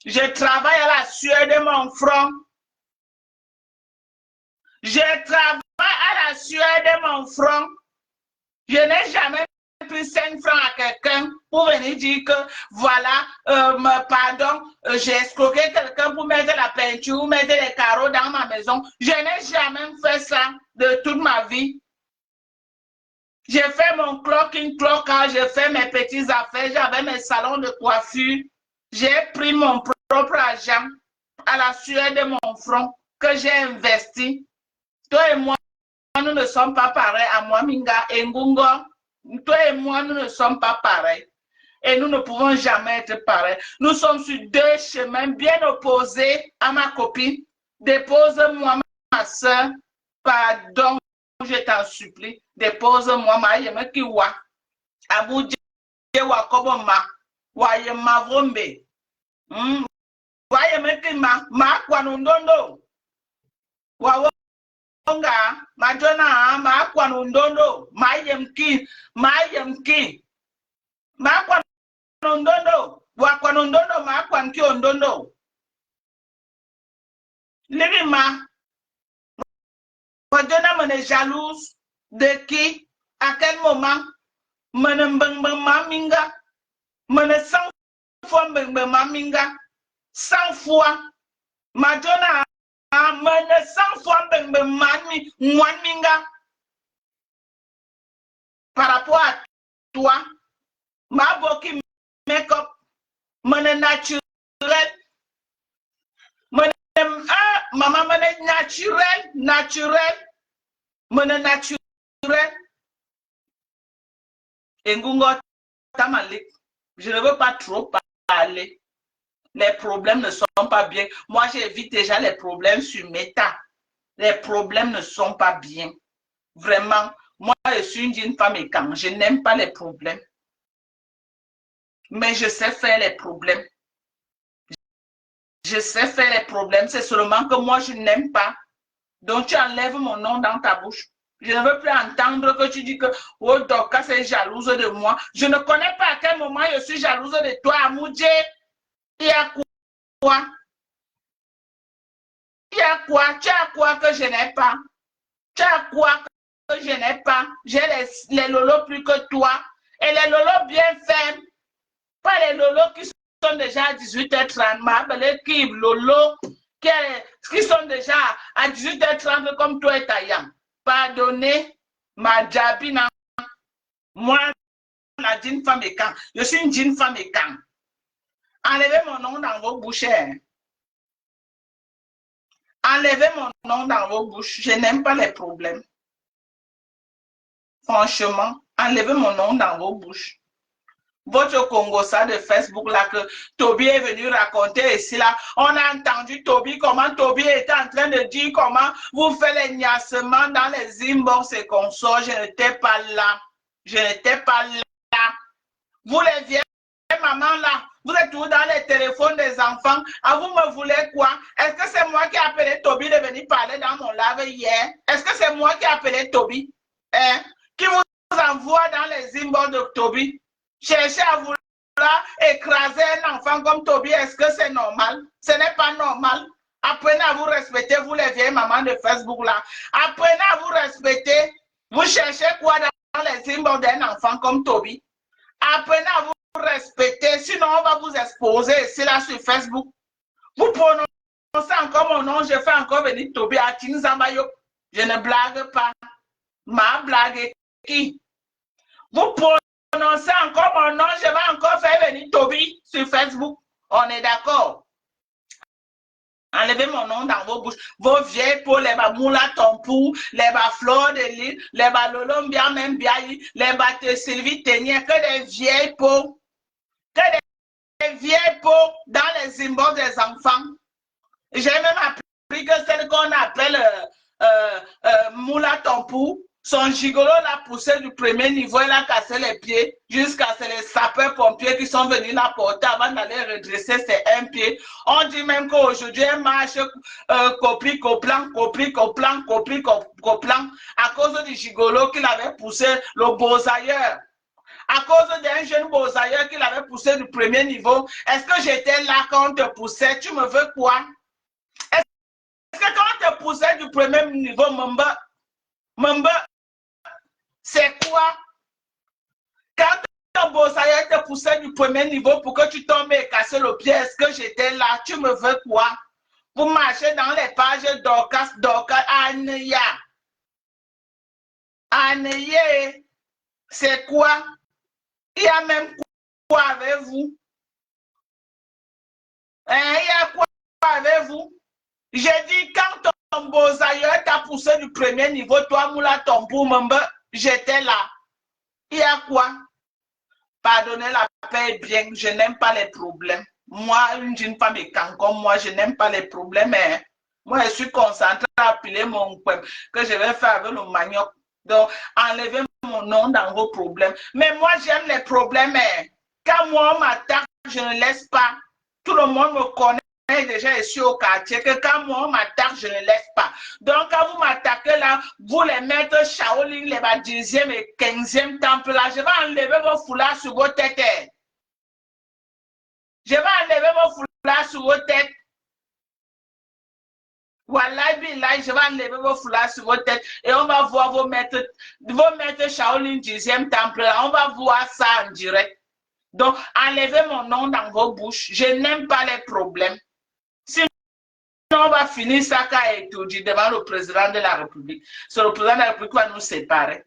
Je travaille à la sueur de mon front. Je travaille à la sueur de mon front. Je n'ai jamais pris 5 francs à quelqu'un pour venir dire que, voilà, pardon, j'ai escroqué quelqu'un pour mettre la peinture ou mettre les carreaux dans ma maison. Je n'ai jamais fait ça de toute ma vie. J'ai fait mon clock-in, clock-out, j'ai fait mes petites affaires, j'avais mes salons de coiffure. J'ai pris mon propre argent à la sueur de mon front que j'ai investi. Toi et moi, nous ne sommes pas pareils. À moi, Minga et Ngungo, toi et moi, nous ne sommes pas pareils. Et nous ne pouvons jamais être pareils. Nous sommes sur deux chemins bien opposés à ma copine. Dépose-moi, ma soeur. Pardon, je t'en supplie. Dépose-moi, ma yeme kiwa. Abuja wa koboma. Wa yema vrombe. Wa yeme kima. Ma kwanundondo. Wa wonga. Ma jona. Ma kwanundondo. Ma yemki. Ma yemki. Ma kwanundondo. Wa kwanundondo. Ma kwanki ondondo. Lirima. Madonna me jalouse de qui, à quel moment, maminga, me 100 fois maminga, 100 fois, Madonna, me 100 fois maminga, par rapport à toi, ma boki make-up, me naturel, maman me naturel, me naturel. Engungo tamalik. Je ne veux pas trop parler. Les problèmes ne sont pas bien. Moi, j'évite déjà les problèmes sur Meta. Les problèmes ne sont pas bien. Vraiment, moi, je suis une femme et quand je n'aime pas les problèmes. Mais je sais faire les problèmes. Je sais faire les problèmes. C'est seulement que moi, je n'aime pas. Donc, tu enlèves mon nom dans ta bouche. Je ne veux plus entendre que tu dis que oh, Dorcas est jalouse de moi. Je ne connais pas à quel moment je suis jalouse de toi, Amoudje. Il y a quoi? Il y a quoi? Tu as quoi que je n'ai pas? Tu as quoi que je n'ai pas? J'ai les lolos plus que toi. Et les lolos bien faits. Pas les lolos qui sont déjà à 18h30. Ma belle qui lolo qui sont déjà à 18h30 comme toi et Taïan. Pardonnez ma jabina. Moi, la jeune femme est quand? Je suis une jeune femme et quand? Enlevez mon nom dans vos bouches. Enlevez mon nom dans vos bouches. Je n'aime pas les problèmes. Franchement, enlevez mon nom dans vos bouches. Votre Congossa de Facebook là que Toby est venu raconter ici là, on a entendu Toby, comment Toby était en train de dire comment vous faites les niassements dans les inbox et consorts. Je n'étais pas là. Je n'étais pas là. Vous les vieilles mamans là, vous êtes tous dans les téléphones des enfants. Ah, vous me voulez quoi? Est-ce que c'est moi qui ai appelé Toby de venir parler dans mon live hier? Est-ce que c'est moi qui ai appelé Toby? Hein? Qui vous envoie dans les inbox de Toby? Cherchez à vouloir écraser un enfant comme Toby, est-ce que c'est normal? Ce n'est pas normal. Apprenez à vous respecter, vous les vieilles mamans de Facebook là. Apprenez à vous respecter. Vous cherchez quoi dans les inbox d'un enfant comme Toby? Apprenez à vous respecter, sinon on va vous exposer ici là sur Facebook. Vous prononcez encore mon nom, je fais encore venir Toby à Tinzambayo. Je ne blague pas. Ma blague est qui? Vous prononcez encore mon nom, je vais encore faire venir Toby sur Facebook. On est d'accord? Enlevez mon nom dans vos bouches. Vos vieilles peaux, les bamoula tompou, les fleurs de l'île, les lolombia même biaï, les bateaux Sylvie Ténier, que des vieilles peaux. Que des vieilles peaux dans les inbox des enfants. J'ai même appris que celle qu'on appelle Moula Tompou, son gigolo l'a poussé du premier niveau, il a cassé les pieds jusqu'à ce les sapeurs-pompiers qui sont venus la porter avant d'aller redresser ses un pied. On dit même qu'aujourd'hui, elle marche coplant à cause du gigolo qu'il avait poussé le beaux-ailleurs. À cause d'un jeune beaux-ailleurs qu'il avait poussé du premier niveau. Est-ce que j'étais là quand on te poussait? Tu me veux quoi? Est-ce que quand on te poussait du premier niveau, Mamba, c'est quoi? Quand ton beaux-ailleurs te poussait du premier niveau pour que tu tombes et casses le pied, est-ce que j'étais là? Tu me veux quoi? Vous marchez dans les pages Dorcas, Anya. Anya, c'est quoi? Il y a même quoi avec vous? Hein, il y a quoi avec vous? J'ai dit, quand ton beaux-ailleurs t'a poussé du premier niveau, toi, Moula Tompou, j'étais là. Il y a quoi? Pardonnez la paix bien. Je n'aime pas les problèmes. Moi, une jeune femme comme moi, je n'aime pas les problèmes. Hein. Moi, je suis concentrée à piler mon peuple que je vais faire avec le manioc. Donc, enlevez mon nom dans vos problèmes. Mais moi, j'aime les problèmes. Hein. Quand moi, on m'attaque, je ne laisse pas. Tout le monde me connaît déjà ici au quartier que quand moi, on m'attaque, je ne laisse pas. Donc, quand vous m'attaquez là, vous les maîtres Shaolin, les 10e et 15e temple là, je vais enlever vos foulards sur vos têtes. Hein. Je vais enlever vos foulards sur vos têtes. Voilà, je vais enlever vos foulards sur vos têtes et on va voir vos maîtres Shaolin 10e temple là. On va voir ça en direct. Donc, enlevez mon nom dans vos bouches. Je n'aime pas les problèmes. Sinon, on va finir ça quand étudier devant le président de la République. C'est le président de la République qui va nous séparer.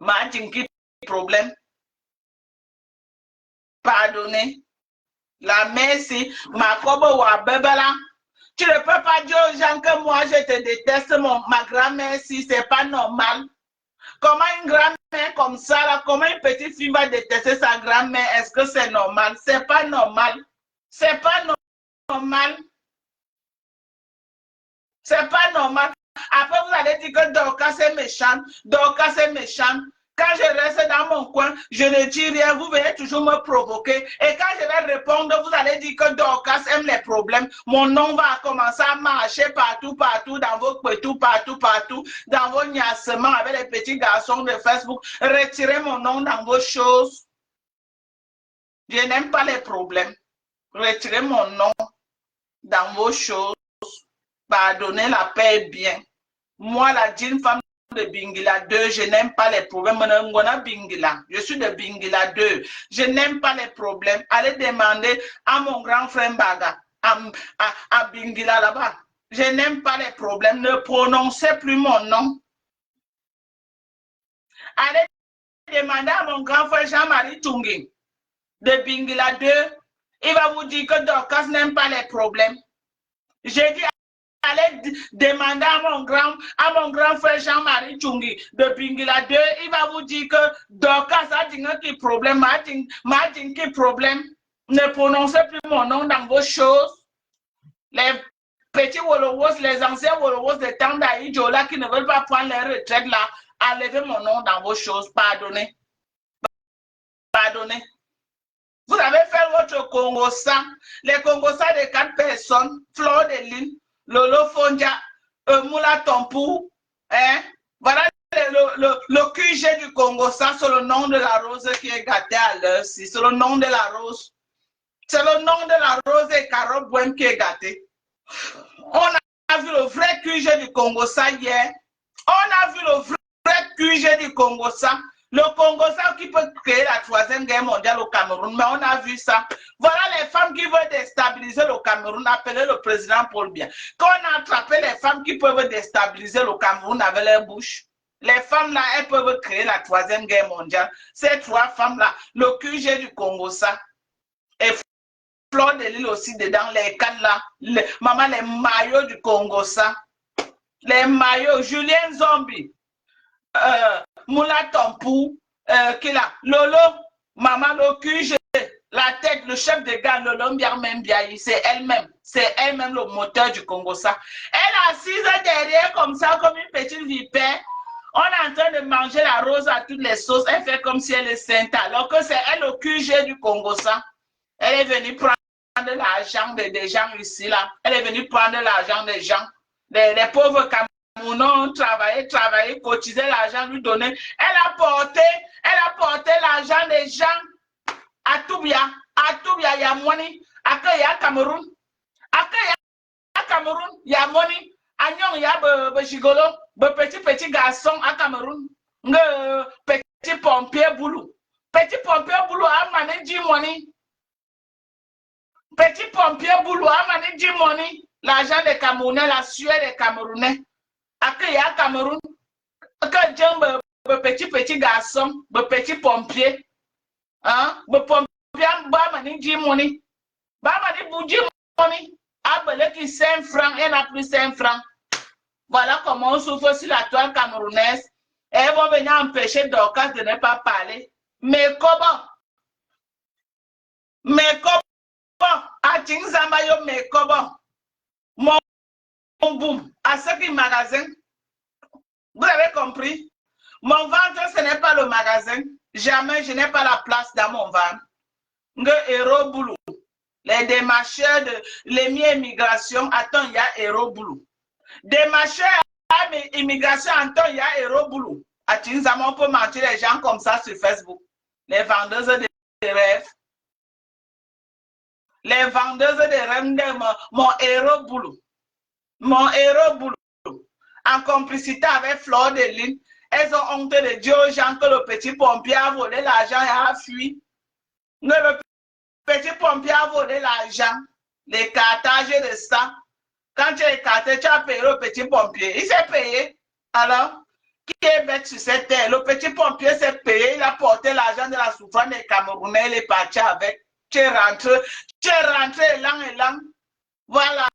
Ma qui problème. Pardonnez. La merci. Ma kobo wa bebela. Tu ne peux pas dire aux gens que moi je te déteste, ma grand-mère, si c'est pas normal. Comment une grand-mère comme ça, là, comment une petite fille va détester sa grand-mère? Est-ce que c'est normal? C'est pas normal. C'est pas normal. C'est pas normal. Après, vous allez dire que Dorcas est méchant. Dorcas est méchant. Quand je reste dans mon coin, je ne dis rien. Vous venez toujours me provoquer. Et quand je vais répondre, vous allez dire que Dorcas aime les problèmes. Mon nom va commencer à marcher partout, dans vos petits, partout, dans vos niassements avec les petits garçons de Facebook. Retirez mon nom dans vos choses. Je n'aime pas les problèmes. Retirez mon nom dans vos choses. Pardonnez, la paix est bien. Moi, la jeune femme de Bingila 2, je n'aime pas les problèmes. Je suis de Bingila 2. Je n'aime pas les problèmes. Allez demander à mon grand frère Baga, à Bingila là-bas. Je n'aime pas les problèmes. Ne prononcez plus mon nom. Allez demander à mon grand frère Jean-Marie Tungé de Bingila 2. Il va vous dire que Dorcas n'aime pas les problèmes. J'ai dit allez demander à mon grand frère Jean-Marie Tchungi de Bingila 2, il va vous dire que Dorcas a dit qu'il problème, m'a dit qu'il problème. Ne prononcez plus mon nom dans vos choses. Les petits Wolowos, les anciens Wolowos de temps d'Aïdjola qui ne veulent pas prendre leur retraite là, enlevez mon nom dans vos choses. Pardonnez. Pardonnez. Vous avez fait votre Congossa, les Congossa de 4 personnes, Flore de Lille, Lolo Fondia, Moula Tompou, hein? Voilà le QG du Congo, ça c'est le nom de la rose qui est gâtée à l'heure, c'est le nom de la rose. C'est le nom de la rose et carotte bohème qui est gâtée. On a vu le vrai QG du Congo ça hier. On a vu le vrai QG du Congo ça. Le Congo ça qui peut créer la 3e guerre mondiale au Cameroun, mais on a vu ça. Voilà les femmes qui veulent déstabiliser le Cameroun, appelez le président Paul Biya. Quand on a attrapé les femmes qui peuvent déstabiliser le Cameroun avec leur bouche, les femmes là, elles peuvent créer la 3e guerre mondiale. Ces 3 femmes là, le QG du Congo ça, et Flore de Lille aussi dedans, les 4 là, maman, les maillots du Congo ça, les maillots, Julien Zombie. Moula Tompou, qui là, Lolo, maman, le QG, la tête, le chef de gare, Lolo Mbiaye, c'est elle-même le moteur du Congo ça. Elle assise derrière comme ça, comme une petite vipère. On est en train de manger la rose à toutes les sauces. Elle fait comme si elle est sainte, alors que c'est elle le QG du Congo ça. Elle est venue prendre l'argent des gens ici là. Elle est venue prendre l'argent des gens, les pauvres Camerounais. Non, travailler, cotiser l'argent, lui donner. Elle a porté l'argent des gens à Toubia, Yamoni, à Cameroun, Cameroun, Yamoni, à Nyon, ya Gigolo, petit garçon à Cameroun, petit pompier boulot, à mané Jimoni, petit pompier boulot, à mané Jimoni, l'argent des Camerounais, la sueur des Camerounais. À Cameroun, petit garçon, petit pompier, hein, pompier, mani Jimoni, mani bougie money, abelé qui 5 francs, elle n'a plus 5 francs. Voilà comment on souffre sur la toile camerounaise. Elles vont venir empêcher Dorcas de ne pas parler. Mais comment? Mekobo, Atingzamayo Mekobo, mon boom, à ce qui magasin. Vous avez compris? Mon ventre, ce n'est pas le magasin. Jamais je n'ai pas la place dans mon ventre. Nge héros boulot. Les démarcheurs de l'immigration, attends, il y a héros boulot. Démarcheurs à l'immigration, attends, il y a héros boulot. On peut mentir les gens comme ça sur Facebook. Les vendeuses de rêves. Les vendeuses de rêves, mon héros boulot. Mon héros boulot. En complicité avec Fleur de Lune, elles ont honte de dire aux gens que le petit pompier a volé l'argent et a fui. Le petit pompier a volé l'argent, les cartages de ça. Quand tu as écarté, tu as payé le petit pompier. Il s'est payé. Alors, qui est bête sur cette terre? Le petit pompier s'est payé, il a porté l'argent de la souffrance des Camerounais, il est parti avec. Tu es rentré élan. Voilà.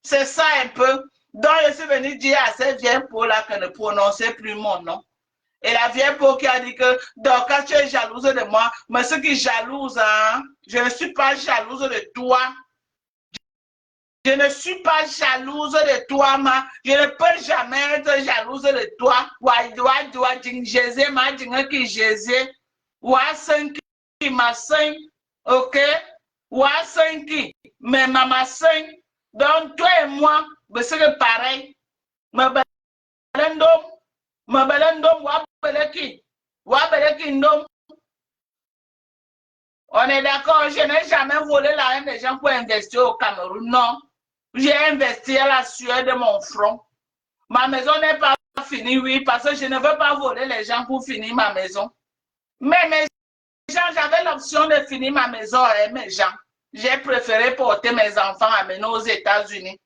C'est ça un peu. Donc, je suis venu dire à cette vieille peau-là qu'elle ne prononçait plus mon nom. Et la vieille peau qui a dit que, donc, quand tu es jalouse de moi, mais ce qui est jalouse, hein, je ne suis pas jalouse de toi. Je ne suis pas jalouse de toi, ma. Je ne peux jamais être jalouse de toi. Ok? Mais maman 5. Donc, toi et moi, c'est pareil. Ma belendom, on est d'accord, je n'ai jamais volé l'argent des gens pour investir au Cameroun. Non. J'ai investi à la sueur de mon front. Ma maison n'est pas finie, oui, parce que je ne veux pas voler les gens pour finir ma maison. Mais mes gens, j'avais l'option de finir ma maison avec mes gens. J'ai préféré porter mes enfants amener aux États-Unis.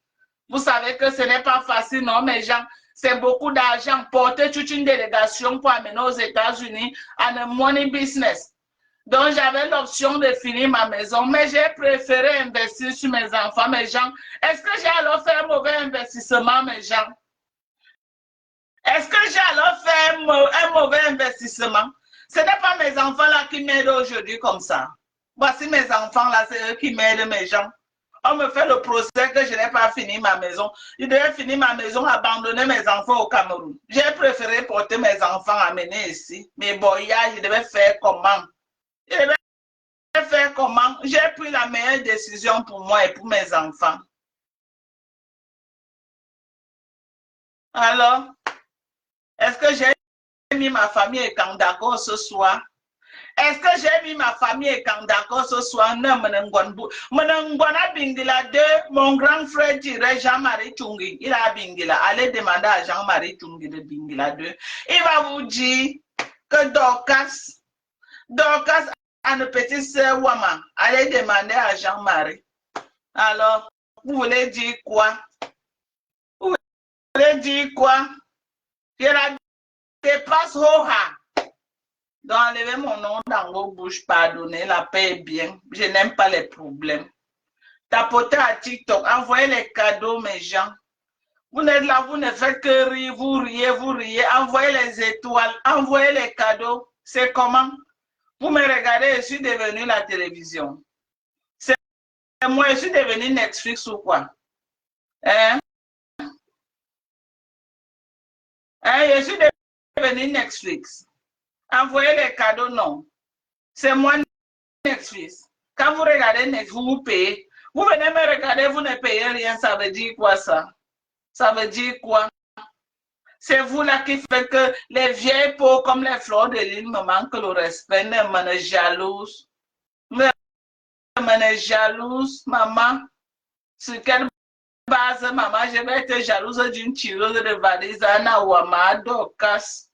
Vous savez que ce n'est pas facile, non, mes gens. C'est beaucoup d'argent. Porter toute une délégation pour amener aux États-Unis en un money business. Donc, j'avais l'option de finir ma maison, mais j'ai préféré investir sur mes enfants, mes gens. Est-ce que j'ai alors fait un mauvais investissement, mes gens? Est-ce que j'ai alors fait un mauvais investissement? Ce n'est pas mes enfants là qui m'aident aujourd'hui comme ça. Voici mes enfants là, c'est eux qui m'aident, mes gens. On me fait le procès que je n'ai pas fini ma maison. Je devais finir ma maison, abandonner mes enfants au Cameroun. J'ai préféré porter mes enfants amener ici. Mais bon, je devais faire comment? Je devais faire comment? J'ai pris la meilleure décision pour moi et pour mes enfants. Alors, est-ce que j'ai mis ma famille et quand d'accord ce soir? Est-ce que j'ai mis ma famille et quand d'accord ce soir? Non, Bingila 2, mon grand frère dirait Jean-Marie Tchungi. Il a Bingila. Allez demander à Jean-Marie Tchungi de Bingila 2. Il va vous dire que Dorcas a une petite sœur Wama. Allez demander à Jean-Marie. Alors, vous voulez dire quoi? Vous voulez dire quoi? Je la dépasse Hoha. Donc, enlevez mon nom dans vos bouches, pardonnez, la paix est bien. Je n'aime pas les problèmes. Tapotez à TikTok, envoyez les cadeaux, mes gens. Vous n'êtes là, vous ne faites que rire, vous riez. Envoyez les étoiles, envoyez les cadeaux. C'est comment? Vous me regardez, je suis devenu la télévision. C'est moi, je suis devenu Netflix ou quoi? Hein? Je suis devenu Netflix. Envoyez les cadeaux, non. C'est moi Netflix. Quand vous regardez Netflix, vous payez. Vous venez me regarder, vous ne payez rien. Ça veut dire quoi ça? Ça veut dire quoi? C'est vous là qui faites que les vieilles peaux comme les fleurs de l'île me manquent le respect, me jalouse. Me jalouse, maman. Sur quelle base, maman, je vais être jalouse d'une tireuse de valise, Anna Ouama, Dorcas.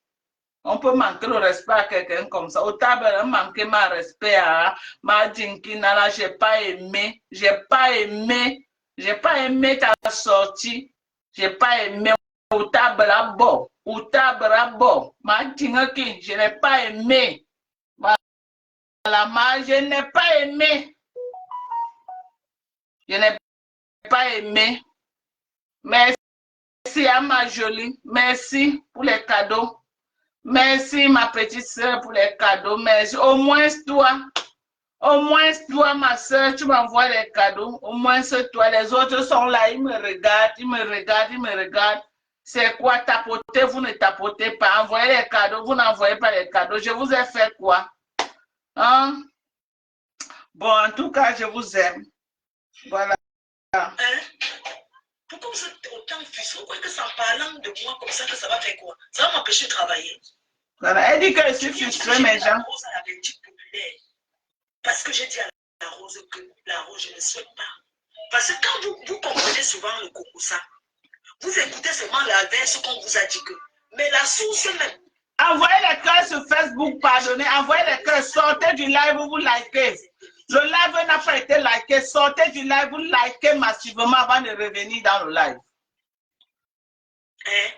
On peut manquer le respect à quelqu'un comme ça. Au table, manquer ma respect à ma Dinkina là, j'ai pas aimé ta sortie. J'ai pas aimé au table là, bon. Ma Dinki, je n'ai pas aimé. Voilà, je n'ai pas aimé. Je n'ai pas aimé. Merci à ma jolie. Merci pour les cadeaux. Merci, ma petite soeur, pour les cadeaux. Merci. Au moins, toi, Au moins, toi, ma soeur, tu m'envoies les cadeaux. Au moins, toi, les autres sont là, ils me regardent, ils me regardent, ils me regardent. C'est quoi tapoter? Vous ne tapotez pas. Envoyez les cadeaux, vous n'envoyez pas les cadeaux. Je vous ai fait quoi? Hein? Bon, en tout cas, je vous aime. Voilà. Hein? Pourquoi vous êtes autant fils? Vous croyez que c'est en parlant de moi comme ça que ça va faire quoi? Ça va m'empêcher de travailler. Voilà. Elle dit que je suis frustrée, mes gens. Parce que j'ai dit à la Rose que la Rose, je ne souhaite pas. Parce que quand vous comprenez souvent le Kokusa, vous écoutez seulement l'inverse qu'on vous a dit que. Mais la source même. Envoyez les cœurs sur Facebook, pardonnez. Envoyez les cœurs, sortez du live, vous likez. Le live n'a pas été liké. Sortez du live, vous likez massivement avant de revenir dans le live. Hein?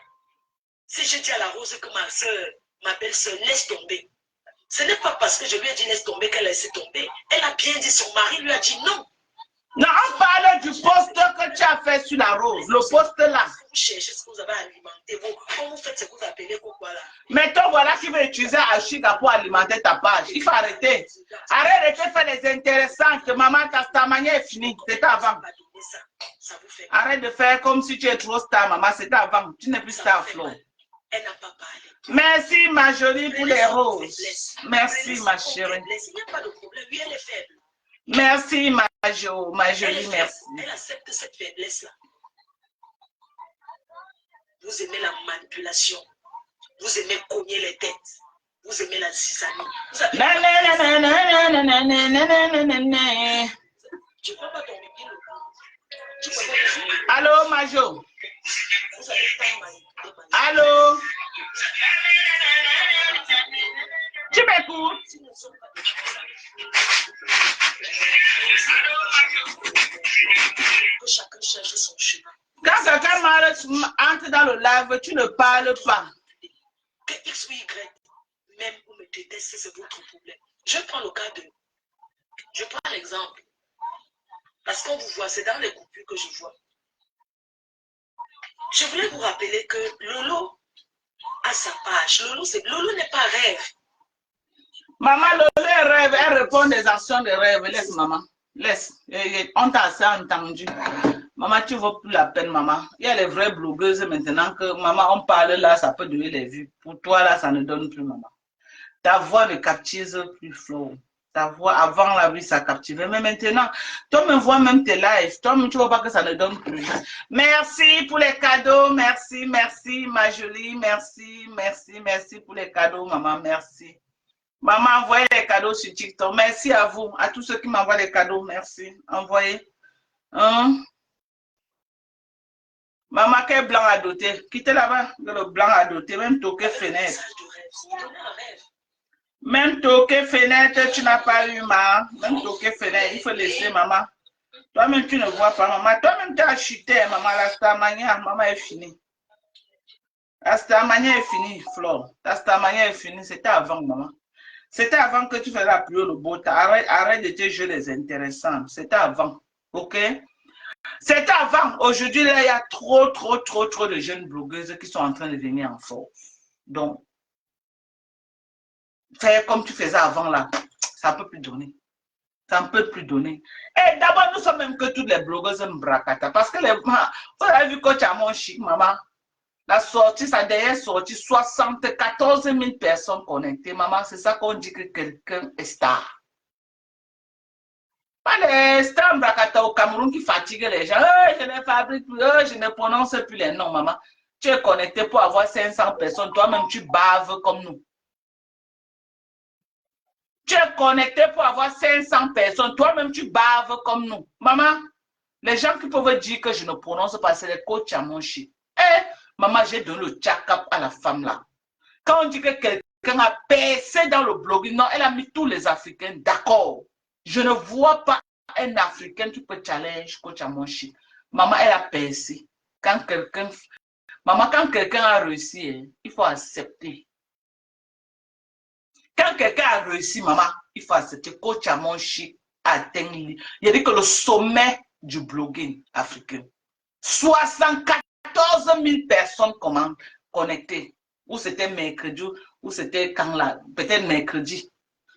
Si je dis à la Rose que ma soeur, ma belle-soeur, laisse tomber, ce n'est pas parce que je lui ai dit laisse tomber qu'elle a laissé tomber. Elle a bien dit, son mari lui a dit non. Non, on parle du poste que tu as fait sur la Rose. Le poste là. Vous cherchez ce que vous avez alimenté. Quand vous faites ce que vous appelez quoi là? Mais toi, voilà qui veut utiliser Ashiga pour alimenter ta page. Il faut arrêter. Arrête de faire les intéressantes. Maman, ta manière est finie. C'était avant. Arrête de faire comme si tu es trop star, maman. C'était avant. Tu n'es plus star, Flo. Elle n'a pas parlé. Merci, ma jolie, pour les roses. Merci, ma chérie. Il n'y a pas de problème. Lui, elle est faible. Merci, ma jolie, merci. Elle accepte cette faiblesse-là. Vous aimez la manipulation. Vous aimez cogner les têtes. Vous aimez la zizanie. Tu ne peux pas tomber le allô, Majo. Allô. Tu m'écoutes? Que chacun cherche son chemin. Quand quelqu'un entre dans le live, tu ne parles pas. Que X ou Y, même vous me détestez, c'est votre problème. Je prends le cas de... Je prends l'exemple. Parce qu'on vous voit, c'est dans les coupures que je vois. Je voulais vous rappeler que Lolo a sa page. Lolo n'est pas rêve. Maman, Lolo est rêve, elle répond des actions de rêve. Laisse, maman. Laisse. On t'a assez entendu. Maman, tu ne vaux plus la peine, maman. Il y a les vraies blogueuses maintenant que, maman, on parle là, ça peut donner les vues. Pour toi, là, ça ne donne plus, maman. Ta voix ne captive plus, Flo. Ta voix, avant la vie, ça captivait. Mais maintenant, toi, me vois même tes lives. Toi, tu ne vois pas que ça ne donne plus. Merci pour les cadeaux. Merci, merci, ma jolie. Merci, merci, merci pour les cadeaux, maman. Merci. Maman, envoyez les cadeaux sur TikTok. Merci à vous, à tous ceux qui m'envoient les cadeaux. Merci. Envoyez. Hein? Maman, quel blanc à doter. Quittez là-bas, le blanc à doter. Même toqué fenêtre. Même toqué fenêtre, tu n'as pas eu, maman. Même toqué fenêtre, il faut laisser, maman. Toi-même, tu ne vois pas, maman. Toi-même, tu as chuté, maman. La stamania, maman est finie. La stamania est finie, Flore. La stamania est finie. C'était avant, maman. C'était avant que tu faisais la pluie le beau temps. Arrête de te jouer les intéressants. C'était avant. OK? C'était avant. Aujourd'hui, là, il y a trop de jeunes blogueuses qui sont en train de venir en force. Donc, faire comme tu faisais avant, là, ça ne peut plus donner. Ça ne peut plus donner. Et d'abord, nous sommes même que toutes les blogueuses mbrakata. Parce que vous avez vu Coach Amon Chic, maman. La sortie, sa dernière sortie, 74 000 personnes connectées. Maman, c'est ça qu'on dit que quelqu'un est star. Pas les stars mbrakata au Cameroun qui fatiguent les gens. Je ne fabrique plus, je ne prononce plus les noms, maman. Tu es connecté pour avoir 500 personnes. Toi-même, tu baves comme nous. Tu es connecté pour avoir 500 personnes. Toi-même, tu baves comme nous. Maman, les gens qui peuvent dire que je ne prononce pas, c'est les coachs à mon chien. Maman, j'ai donné le check-up à la femme là. Quand on dit que quelqu'un a percé dans le blogging, non, elle a mis tous les Africains. D'accord. Je ne vois pas un Africain qui peut challenge coach à mon chien. Maman, elle a percé. Maman, quand quelqu'un a réussi, il faut accepter. Quand quelqu'un a réussi, maman, il faut accepter. Coach à mon chien atteint. Il a dit que le sommet du blogging africain. 64 14 000 personnes connectées. Ou c'était mercredi, ou c'était quand là, peut-être mercredi.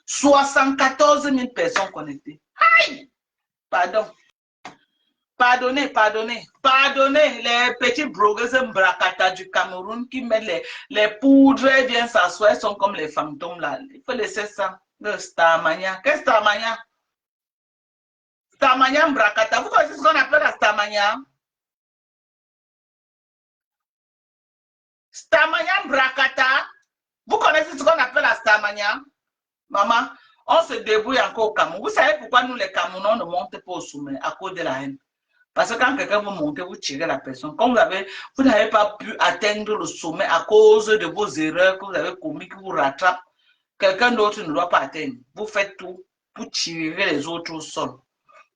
74 000 personnes connectées. Aïe! Pardon. Pardonnez les petits blogueurs Mbrakata du Cameroun qui mettent les poudres et viennent s'asseoir, ils sont comme les fantômes là. Il faut laisser ça. Le Starmania. Qu'est-ce que Starmania? Starmania Mbrakata. Vous connaissez ce qu'on appelle la Starmania? Starmania Mbrakata. Vous connaissez ce qu'on appelle la Starmania? Maman, on se débrouille encore au Cameroun. Vous savez pourquoi nous les Camerounais ne montent pas au sommet à cause de la haine? Parce que quand quelqu'un vous monte, vous tirez la personne. Comme vous n'avez pas pu atteindre le sommet à cause de vos erreurs que vous avez commises, qui vous rattrapent, quelqu'un d'autre ne doit pas atteindre. Vous faites tout pour tirer les autres au sol.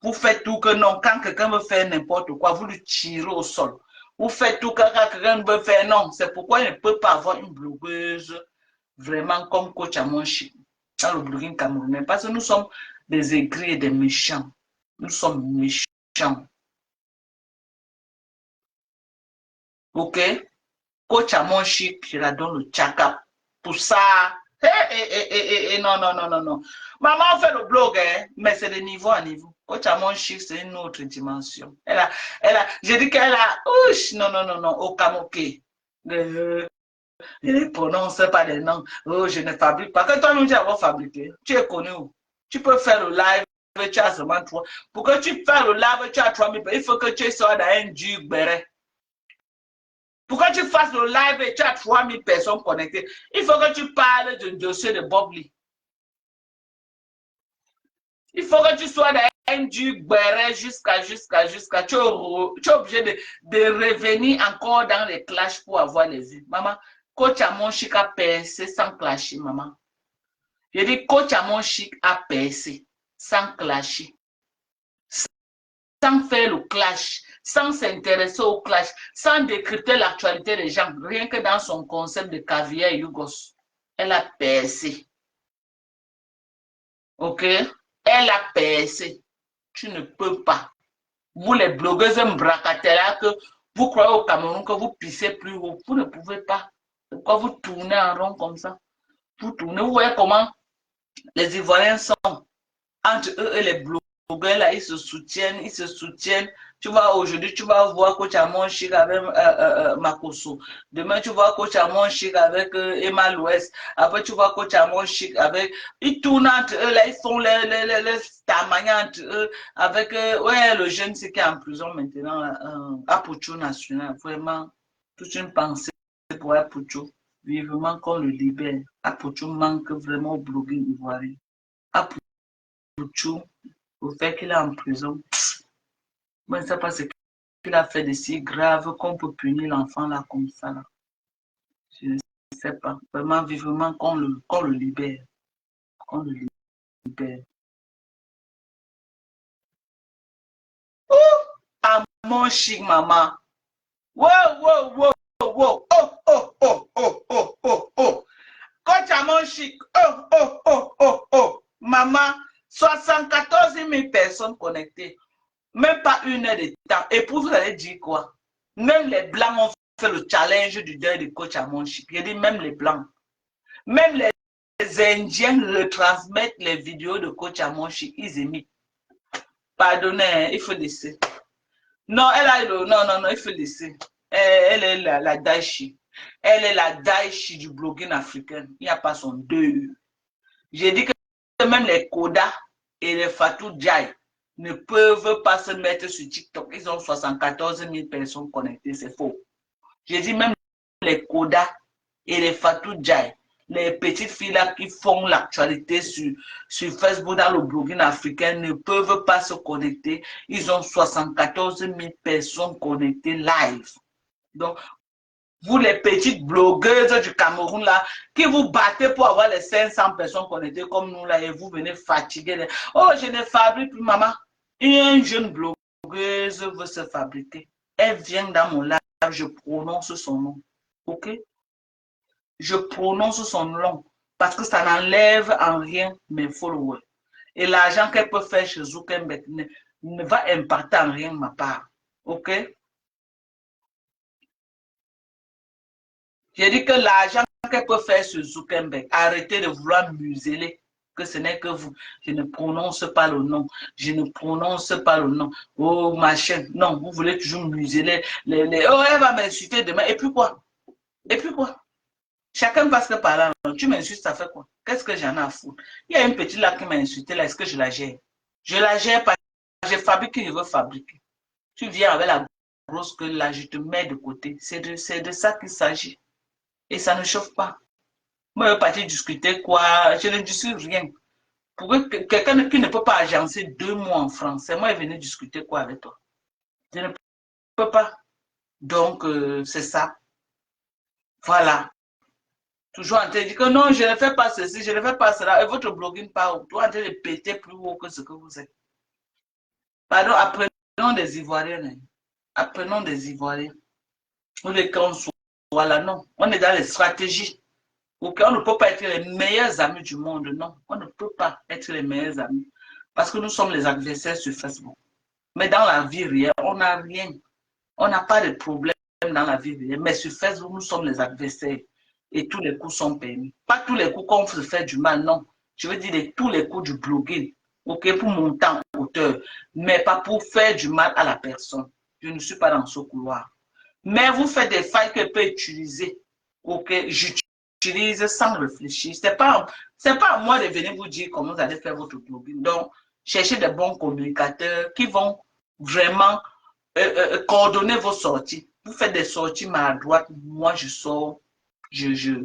Vous faites tout que non, quand quelqu'un veut faire n'importe quoi, vous le tirez au sol. Vous faites tout quand quelqu'un veut faire non. C'est pourquoi il ne peut pas avoir une blogueuse vraiment comme Coach Amonchi dans le blogging camerounais. Parce que nous sommes des aigris et des méchants. Nous sommes méchants. Ok? Coach Amonchi, je la donne le tchaka. Pour ça, non. Maman fait le blog, hein, mais c'est de niveau à niveau. Coach Amonchi, c'est une autre dimension. Je dis qu'elle a, non, au Kamoké. Je ne prononce pas les noms. Oh, je ne fabrique pas. Que toi, nous avons fabriqué. Tu es connu où? Tu peux faire le live, tu as seulement 3. Pour que tu fasses le live, tu as 3 000. Il faut que tu sois dans un Dugberet. Pour que tu fasses le live et tu as 3 000 personnes connectées, il faut que tu parles du dossier de Bob Lee. Il faut que tu sois dans un Dugberet jusqu'à. Tu es obligé de revenir encore dans les clashs pour avoir les vues. Maman, Coach Amonchi a percé sans clasher, maman. Je dis Coach Amonchi a percé sans clasher. Sans faire le clash, sans s'intéresser au clash, sans décrypter l'actualité des gens, rien que dans son concept de caviar Yugos. Elle a percé. Ok? Elle a percé. Tu ne peux pas. Vous les blogueuses Mbrakatela que vous croyez au Cameroun que vous pissez plus haut, vous ne pouvez pas. Pourquoi vous tournez en rond comme ça? Vous tournez, vous voyez comment les Ivoiriens sont entre eux et les blogueurs là, ils se soutiennent. Tu vois, aujourd'hui, tu vas voir Coach Amonchi avec Makoso. Demain, tu vois Coach Amonchi avec Emma Louest. Après, tu vois Coach Amonchi avec... Ils tournent entre eux, là, ils font les tamagnas entre eux. Avec, ouais, le jeune, c'est qui est en prison maintenant, Apucho National. Vraiment, toute une pensée pour Apucho. Vivement qu'on le libère. Apucho manque vraiment au blogging ivoirien. Apucho, au fait qu'il est en prison. Moi, je ne sais pas ce qu'il a fait de si grave qu'on peut punir l'enfant là comme ça. Là. Je ne sais pas. Vraiment, vivement qu'on le libère. Qu'on le libère. Oh! À mon chic, maman. Wow. Oh. Coach à mon chic. Oh. Maman, 74 000 personnes connectées. Même pas une heure de temps. Et pour vous allez dire quoi? Même les Blancs ont fait le challenge du deuil de Coach Amonchi. Je dis même les Blancs. Même les Indiens retransmettent les vidéos de Coach Amonchi. Ils émettent. Pardonnez, il faut laisser. Non, il faut laisser. Elle est la Daichi. Elle est la Daichi du blogging africain. Il n'y a pas son deuil. J'ai dit que même les Koda et les Fatou Djaï ne peuvent pas se mettre sur TikTok. Ils ont 74 000 personnes connectées. C'est faux. J'ai dit même les Koda et les Fatou Djaï, les petites filles là qui font l'actualité sur Facebook dans le blogging africain ne peuvent pas se connecter. Ils ont 74 000 personnes connectées live. Donc, vous les petites blogueuses du Cameroun là, qui vous battez pour avoir les 500 personnes connectées comme nous là et vous venez fatiguer. Oh, je ne fabrique plus, maman. Une jeune blogueuse veut se fabriquer. Elle vient dans mon live, je prononce son nom. Ok? Je prononce son nom parce que ça n'enlève en rien mes followers. Et l'argent qu'elle peut faire chez Zuckerberg ne va impacter en rien ma part. Ok? J'ai dit que l'argent qu'elle peut faire sur Zuckerberg, arrêtez de vouloir museler que ce n'est que vous. Je ne prononce pas le nom. Je ne prononce pas le nom. Oh, machin. Non, vous voulez toujours museler Oh, elle va m'insulter demain. Et puis quoi? Et puis quoi? Chacun passe par là. Tu m'insultes, ça fait quoi? Qu'est-ce que j'en ai à foutre? Il y a une petite là qui m'a insulté là. Est-ce que je la gère? Je la gère pas. Je fabrique ce que je veux fabriquer. Tu viens avec la grosse gueule là, je te mets de côté. C'est de ça qu'il s'agit. Et ça ne chauffe pas. Moi, je vais partir discuter quoi? Je ne discute rien. Pour quelqu'un qui ne peut pas agencer 2 mots en français, moi, je venais discuter quoi avec toi? Je ne peux pas. Donc, c'est ça. Voilà. Toujours en train de dire que non, je ne fais pas ceci, je ne fais pas cela. Et votre blogging part, toujours en train de péter plus haut que ce que vous êtes. Pardon, apprenons des Ivoiriens. Hein. Apprenons des Ivoiriens. Ou les camps voilà, non. On est dans les stratégies. Ok, on ne peut pas être les meilleurs amis du monde, non. On ne peut pas être les meilleurs amis. Parce que nous sommes les adversaires sur Facebook. Mais dans la vie réelle, on n'a rien. On n'a pas de problème dans la vie réelle. Mais sur Facebook, nous sommes les adversaires. Et tous les coups sont permis. Pas tous les coups qu'on se fait du mal, non. Je veux dire tous les coups du blogging. Ok, pour monter en hauteur. Mais pas pour faire du mal à la personne. Je ne suis pas dans ce couloir. Mais vous faites des failles que peut utiliser. Ok, j'utilise sans réfléchir. C'est pas à moi de venir vous dire comment vous allez faire votre blogging. Donc, cherchez des bons communicateurs qui vont vraiment coordonner vos sorties. Vous faites des sorties maladroites. Moi, je sors. Je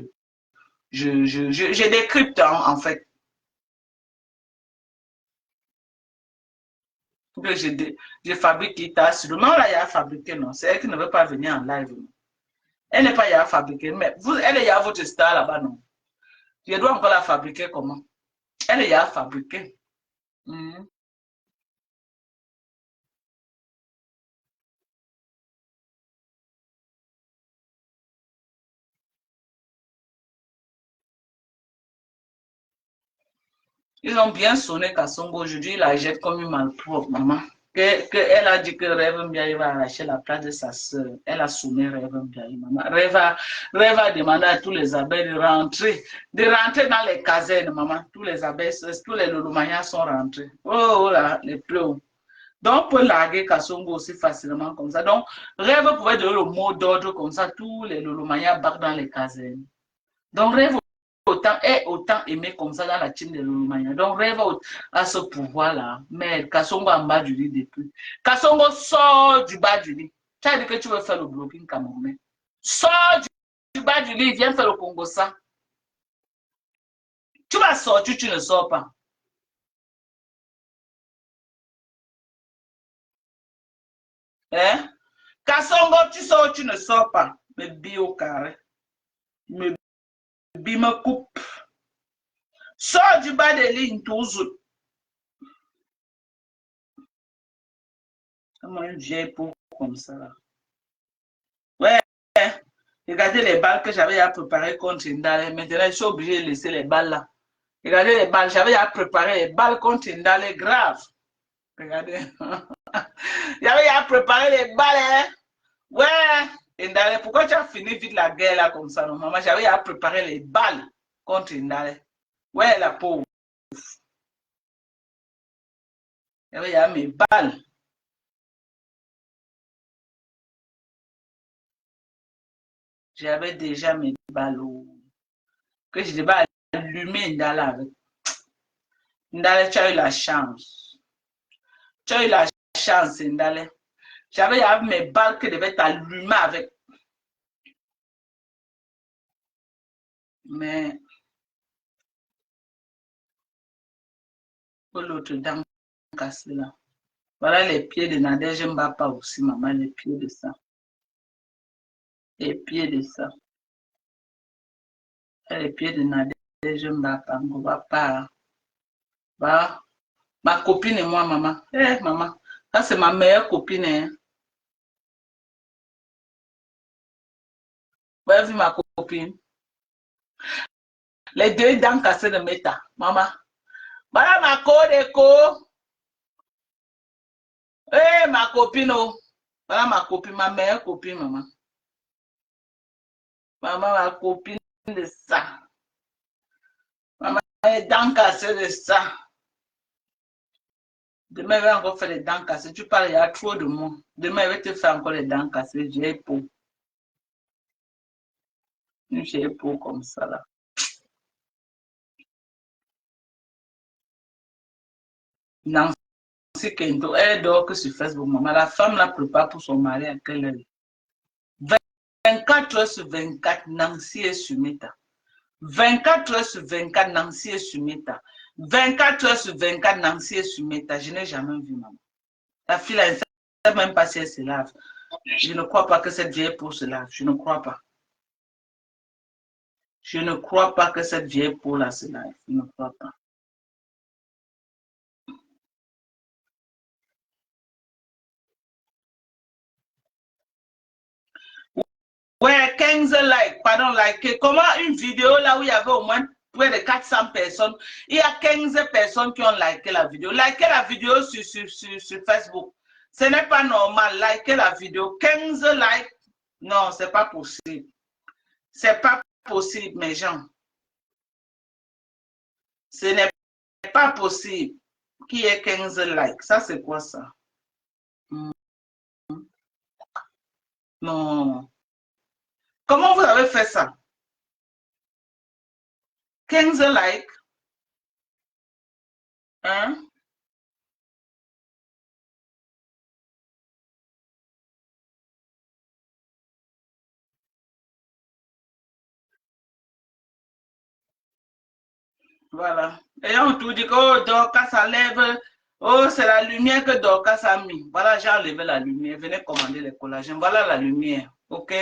décrypte en fait. Je fabrique Ita. Non, là, il y a fabriqué, non. C'est elle qui ne veut pas venir en live. Non. Elle n'est pas y à fabriquer, mais elle est y à votre star là-bas, non. Je dois encore la fabriquer comment? Elle est y à fabriquer. Ils ont bien sonné Kassongo. Aujourd'hui, il la jette comme une malpropre, maman. Elle a dit que Rêve Mbiaye va arracher la place de sa soeur. Elle a sonné Rêve Mbiaye, maman. Rêve a demandé à tous les abeilles de rentrer dans les casernes, maman. Tous les abeilles, tous les lolomayas sont rentrés. Oh là, les pleurs. Donc, on peut larguer Kassongo aussi facilement comme ça. Donc, Rêve pouvait donner le mot d'ordre comme ça. Tous les lolomayas battent dans les casernes. Donc, Rêve est autant aimé comme ça dans la team de Lulumania. Donc, Rêve a ce pouvoir-là. Mais Kassongo en bas du lit depuis. Kassongo sort du bas du lit. Tu as dit que tu veux faire le blogging camerounais. Sors du bas du lit, viens faire le Congo ça. Tu vas sortir, tu ne sors pas. Hein? Kassongo, tu sors, tu ne sors pas. Me bi au carré. Me bi me coupe. Sors du bas des lignes, toujours. Comment une vieille peau comme ça là. Ouais. Regardez les balles que j'avais à préparer contre Indale. Maintenant, je suis obligé de laisser les balles là. Regardez les balles. J'avais à préparer les balles contre Indale grave. Regardez. J'avais à préparer les balles. Hein? Ouais. Indale, pourquoi tu as fini vite la guerre là comme ça, non, maman? J'avais à préparer les balles contre Indale. Ouais, la pauvre. J'avais à mes balles. J'avais déjà mes balles. Que je devais allumer Indale avec. Indale, tu as eu la chance. Tu as eu la chance, Indale. J'avais mes balles que devaient t'allumer avec. Mais pour l'autre dent cassée là. Voilà les pieds de Nadège Mbapa aussi, maman, les pieds de ça. Les pieds de ça. Les pieds de Nadège Mbapa, on va pas. Bah, ma copine et moi, maman. Eh, maman, ça c'est ma meilleure copine. Hein. Vous avez vu ma copine? Les deux dents cassées de Meta, maman. Voilà ma co. Eh, ma copine, oh. Voilà ma copine, ma meilleure copine, maman. Maman, ma copine de ça. Maman, les dents cassées de ça. Demain, il va encore faire les dents cassées. Tu parles, il y a trop de monde. Demain, il va te faire encore les dents cassées. J'ai peau. J'ai peau comme ça, là. Nancy Kento, elle dort que sur Facebook, maman. La femme la prépare pour son mari à quelle heure? 24 heures sur 24, Nancy est sur Meta. 24 heures sur 24, Nancy est sur Meta. 24 heures sur 24, Nancy est sur Meta. Je n'ai jamais vu, maman. La fille, elle ne sait même pas si elle se lave. Je ne crois pas que cette vieille peau se lave. Je ne crois pas. Je ne crois pas que cette vieille peau-là se lave. Je ne crois pas. Ouais, 15 likes, pardon, like. Comment une vidéo là où il y avait au moins près de 400 personnes, il y a 15 personnes qui ont liké la vidéo. Likez la vidéo sur Facebook. Ce n'est pas normal, likez la vidéo. 15 likes, non, c'est pas possible. C'est pas possible, mes gens. Ce n'est pas possible qu'il y ait 15 likes. Ça, c'est quoi ça? Non. Comment vous avez fait ça? 15 likes? Hein? Voilà. Et on tout dit que oh, Dorcas ça lève. Oh, c'est la lumière que Dorcas a mis. Voilà, j'ai enlevé la lumière. Venez commander les collagènes. Voilà la lumière. OK?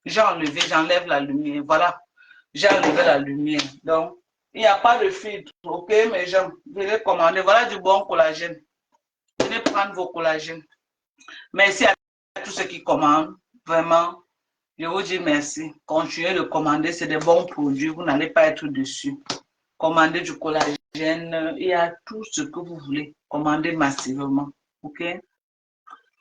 J'ai enlevé, j'enlève la lumière. Voilà. J'ai enlevé la lumière. Donc, il n'y a pas de filtre. OK, mes gens? Venez commander. Voilà du bon collagène. Venez prendre vos collagènes. Merci à tous ceux qui commandent. Vraiment, je vous dis merci. Continuez de commander. C'est des bons produits. Vous n'allez pas être dessus. Commandez du collagène. Il y a tout ce que vous voulez. Commandez massivement. OK?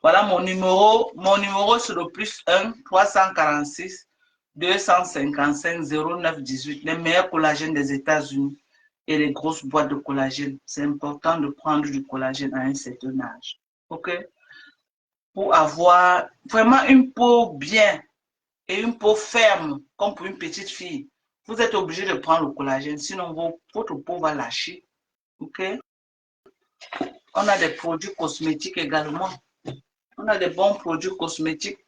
Voilà mon numéro. Mon numéro, c'est le +1 346 255 09 18. Les meilleurs collagènes des États-Unis et les grosses boîtes de collagène. C'est important de prendre du collagène à un certain âge. OK? Pour avoir vraiment une peau bien et une peau ferme, comme pour une petite fille. Vous êtes obligé de prendre le collagène, sinon votre peau va lâcher. OK? On a des produits cosmétiques également. On a des bons produits cosmétiques.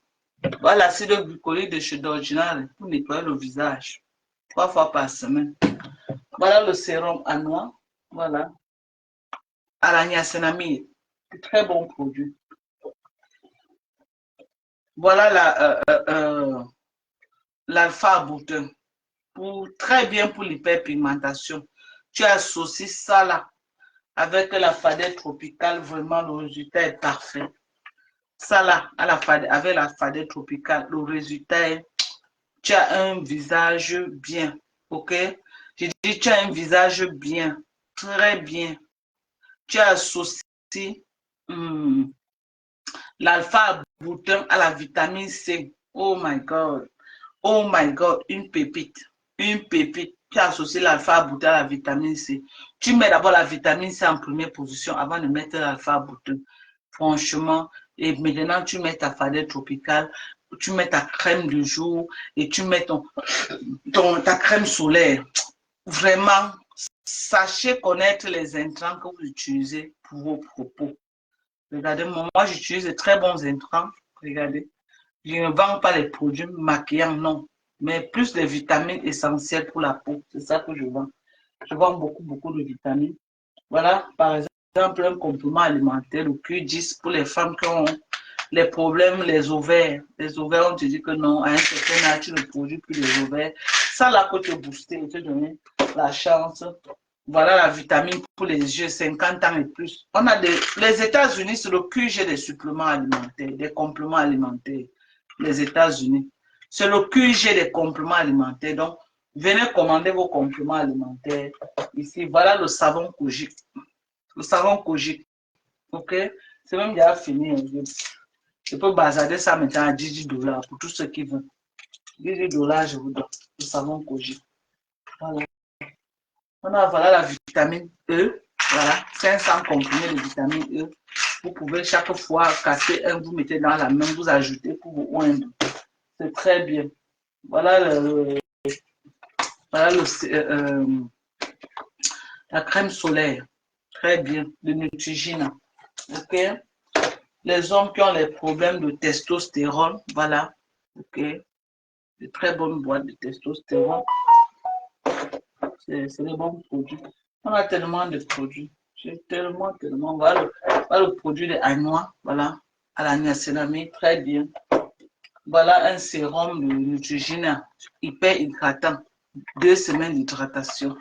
Voilà l'acide glycolique de chez D'Original pour nettoyer le visage 3 fois par semaine. Voilà le sérum à noix. Voilà. À la niacinamide. Très bon produit. Voilà l'alpha boutin. Très bien pour l'hyperpigmentation. Tu associes ça là avec la fadette tropicale, vraiment le résultat est parfait. Ça là, avec la fadette tropicale, le résultat est, tu as un visage bien, ok? J'ai dit, tu as un visage bien, très bien. Tu associes l'alpha boutin à la vitamine C. Oh my God. Oh my God, une pépite. Une pépite. Tu associes l'alpha boutin à la vitamine C. Tu mets d'abord la vitamine C en première position avant de mettre l'alpha boutin. Franchement, et maintenant tu mets ta fadette tropicale, tu mets ta crème du jour et tu mets ta crème solaire. Vraiment, sachez connaître les intrants que vous utilisez pour vos propos. Regardez, moi j'utilise de très bons intrants. Regardez. Je ne vends pas les produits maquillants, non. Mais plus les vitamines essentielles pour la peau. C'est ça que je vends. Je vends beaucoup de vitamines. Voilà, par exemple, un complément alimentaire, le Q10 pour les femmes qui ont les problèmes, les ovaires. Les ovaires, on te dit que non, à un certain âge, tu ne produis plus les ovaires. Ça, là, pour te booster et te donner la chance. Voilà la vitamine pour les yeux, 50 ans et plus. On a les États-Unis, c'est le QG des suppléments alimentaires, des compléments alimentaires. Les États-Unis. C'est le QG des compléments alimentaires. Donc, venez commander vos compléments alimentaires. Ici, voilà le savon Kojic. Le savon Kojic. OK? C'est même déjà fini. Je peux bazarder ça maintenant à 18 $ pour tous ceux qui veulent. 18 $, je vous donne. Le savon Kojic. Voilà. On a voilà la vitamine E. Voilà, 500 comprimés de vitamine E. Vous pouvez chaque fois casser un, vous mettez dans la main, vous ajoutez pour vous oindre. C'est très bien. Voilà la crème solaire. Très bien. De Neutrogena. OK? Les hommes qui ont les problèmes de testostérone, voilà. OK? De très bonnes boîtes de testostérone. C'est des bons produits. On a tellement de produits. J'ai tellement. Voilà le produit de Anois, voilà. À la niacinamide, très bien. Voilà un sérum de Neutrogena, hyper hydratant. 2 semaines d'hydratation.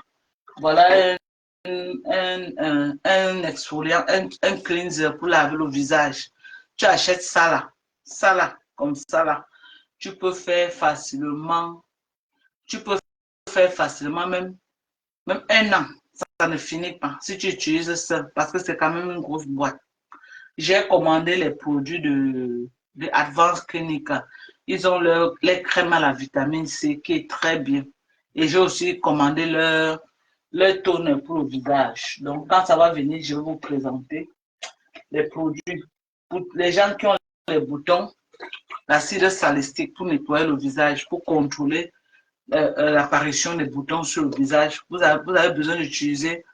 Voilà un exfoliant, un cleanser pour laver le visage. Tu achètes ça là, comme ça là. Tu peux faire facilement même 1 an. Ça ne finit pas si tu utilises ça parce que c'est quand même une grosse boîte. J'ai commandé les produits de Advance Clinic. Ils ont les crèmes à la vitamine C qui est très bien. Et j'ai aussi commandé leur toner pour le visage. Donc, quand ça va venir, je vais vous présenter les produits. Pour les gens qui ont les boutons, l'acide salicylique pour nettoyer le visage, pour contrôler l'apparition des boutons sur le visage. Vous avez besoin d'utiliser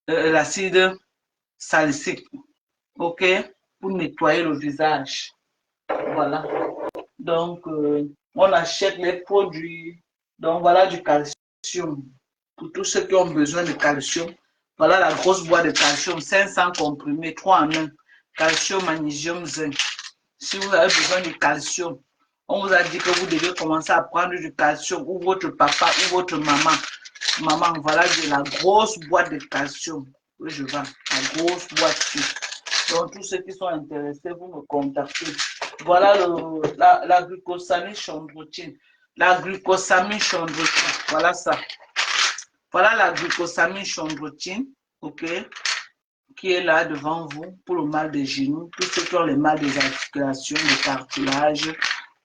l'acide salicylique, OK, pour nettoyer le visage. Voilà. Donc, on achète les produits. Donc, voilà du calcium. Pour tous ceux qui ont besoin de calcium, voilà la grosse boîte de calcium, 500 comprimés, 3 en 1. Calcium, magnésium, zinc. Si vous avez besoin de calcium, on vous a dit que vous devez commencer à prendre du calcium, ou votre papa, ou votre maman. Maman, voilà la grosse boîte de calcium que je vends. La grosse boîte. Donc, tous ceux qui sont intéressés, vous me contactez. Voilà la glucosamine chondroïtine. La glucosamine chondroïtine, voilà ça. Voilà la glucosamine chondroïtine, OK, qui est là devant vous pour le mal des genoux, tous ceux qui ont le mal des articulations, des cartilages.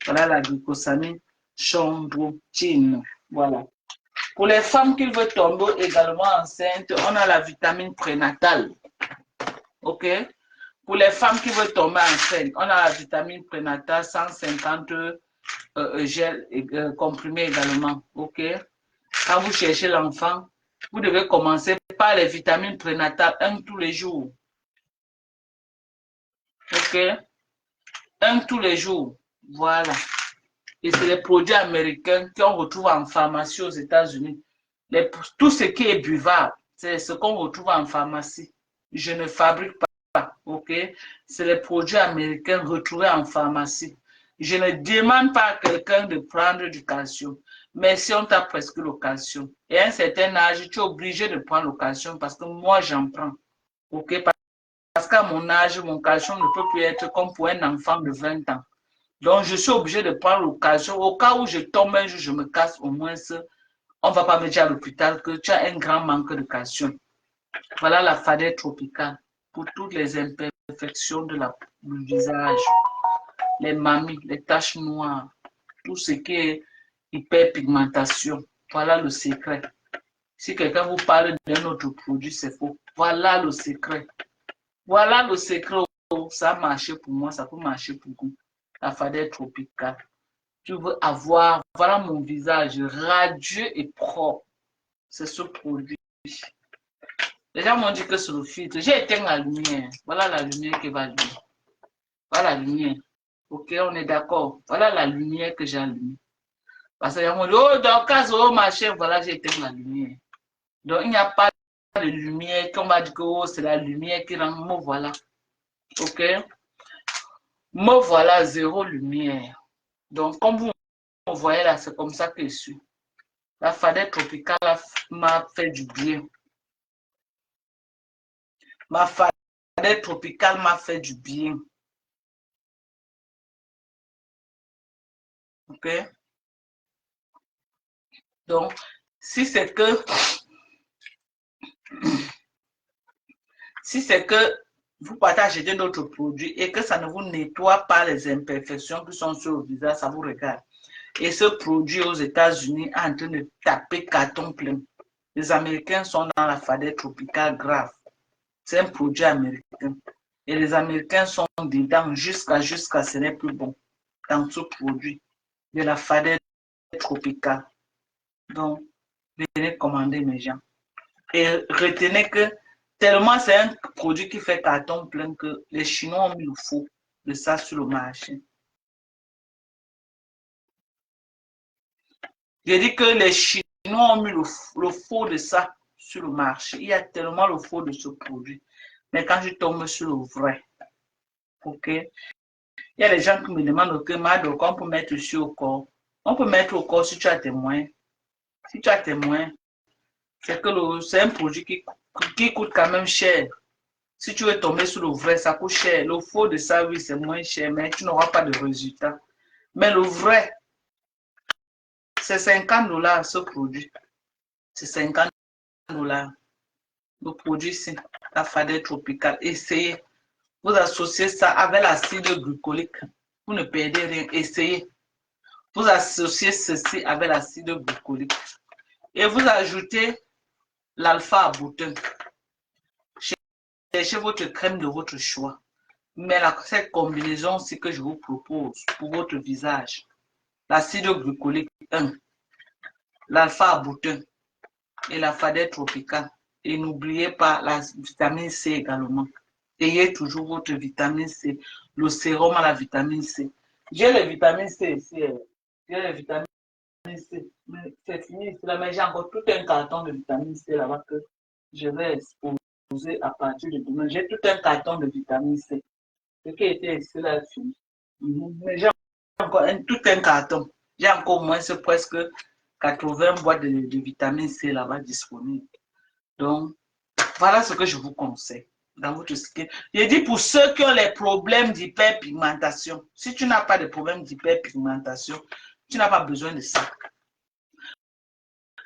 Voilà la glucosamine chondroïtine. Voilà. Pour les femmes qui veulent tomber également enceintes, on a la vitamine prénatale. OK? Pour les femmes qui veulent tomber enceintes, on a la vitamine prénatale 150 gel comprimé également. OK? Quand vous cherchez l'enfant, vous devez commencer par les vitamines prénatales, 1 tous les jours. OK? 1 tous les jours. Voilà. Et c'est les produits américains qu'on retrouve en pharmacie aux États-Unis. Tout ce qui est buvable, c'est ce qu'on retrouve en pharmacie. Je ne fabrique pas, OK? C'est les produits américains retrouvés en pharmacie. Je ne demande pas à quelqu'un de prendre du calcium. Mais si on t'a prescrit le calcium, et à un certain âge, tu es obligé de prendre le calcium parce que moi, j'en prends. OK? Parce qu'à mon âge, mon calcium ne peut plus être comme pour un enfant de 20 ans. Donc, je suis obligé de prendre le calcium. Au cas où je tombe un jour, je me casse, au moins, on ne va pas me dire à l'hôpital que tu as un grand manque de calcium. Voilà la fadette tropicale pour toutes les imperfections du visage, les mamies, les taches noires, tout ce qui est hyperpigmentation. Voilà le secret. Si quelqu'un vous parle d'un autre produit, c'est faux. Voilà le secret. Voilà le secret. Ça a marché pour moi, ça peut marcher pour vous. La fadette tropicale. Tu veux avoir, voilà mon visage radieux et propre. C'est ce produit. Les gens m'ont dit que c'est le filtre. J'ai éteint la lumière. Voilà la lumière qui va allumer. Voilà la lumière. OK, on est d'accord. Voilà la lumière que j'ai allumée. Parce qu'ils m'ont dit, oh, dans le cas où machin, voilà, j'ai éteint la lumière. Donc, il n'y a pas de lumière qu'on va dire que oh, c'est la lumière qui rend. Me voilà. OK? Me voilà, 0 lumière. Donc, comme vous me voyez là, c'est comme ça que je suis. La fadette tropicale m'a fait du bien. Ma fadette tropicale m'a fait du bien. OK? Donc, si c'est que vous partagez d'autres produits et que ça ne vous nettoie pas les imperfections qui sont sur le visage, ça vous regarde. Et ce produit aux États-Unis est en train de taper carton plein. Les Américains sont dans la fadette tropicale grave. C'est un produit américain. Et les Américains sont dedans jusqu'à ce n'est plus bon. Dans ce produit de la fadette tropicale. Donc, venez commander mes gens. Et retenez que tellement c'est un produit qui fait carton plein que les Chinois ont mis le faux de ça sur le marché. J'ai dit que les Chinois ont mis le faux de ça sur le marché. Il y a tellement le faux de ce produit. Mais quand je tombe sur le vrai, ok? Il y a des gens qui me demandent, ok, Mado, qu'on peut mettre sur au corps. On peut mettre au corps si tu as tes moyens. Si tu as tes moyens, c'est que c'est un produit qui coûte quand même cher. Si tu veux tomber sur le vrai, ça coûte cher. Le faux de ça, oui, c'est moins cher, mais tu n'auras pas de résultat. Mais le vrai, c'est 50 $ ce produit. C'est 50 $. Le produit, c'est la fadette tropicale. Essayez. Vous associez ça avec l'acide glycolique. Vous ne perdez rien. Essayez. Vous associez ceci avec l'acide glycolique. Et vous ajoutez l'alpha à bouton. Cherchez votre crème de votre choix. Mais cette combinaison, c'est que je vous propose pour votre visage. L'acide glycolique 1, l'alpha à bouton et la fadette tropicale. Et n'oubliez pas la vitamine C également. Ayez toujours votre vitamine C, le sérum à la vitamine C. J'ai les vitamines C ici. J'ai les vitamines C. C'est fini ici là, mais j'ai encore tout un carton de vitamine C là-bas que je vais exposer à partir de demain. J'ai tout un carton de vitamine C. Ce qui était ici là, c'est fini. Mais j'ai encore tout un carton. J'ai encore au moins presque 80 boîtes de vitamine C là-bas disponibles. Donc, voilà ce que je vous conseille dans votre skin. J'ai dit pour ceux qui ont les problèmes d'hyperpigmentation. Si tu n'as pas de problème d'hyperpigmentation, tu n'as pas besoin de ça.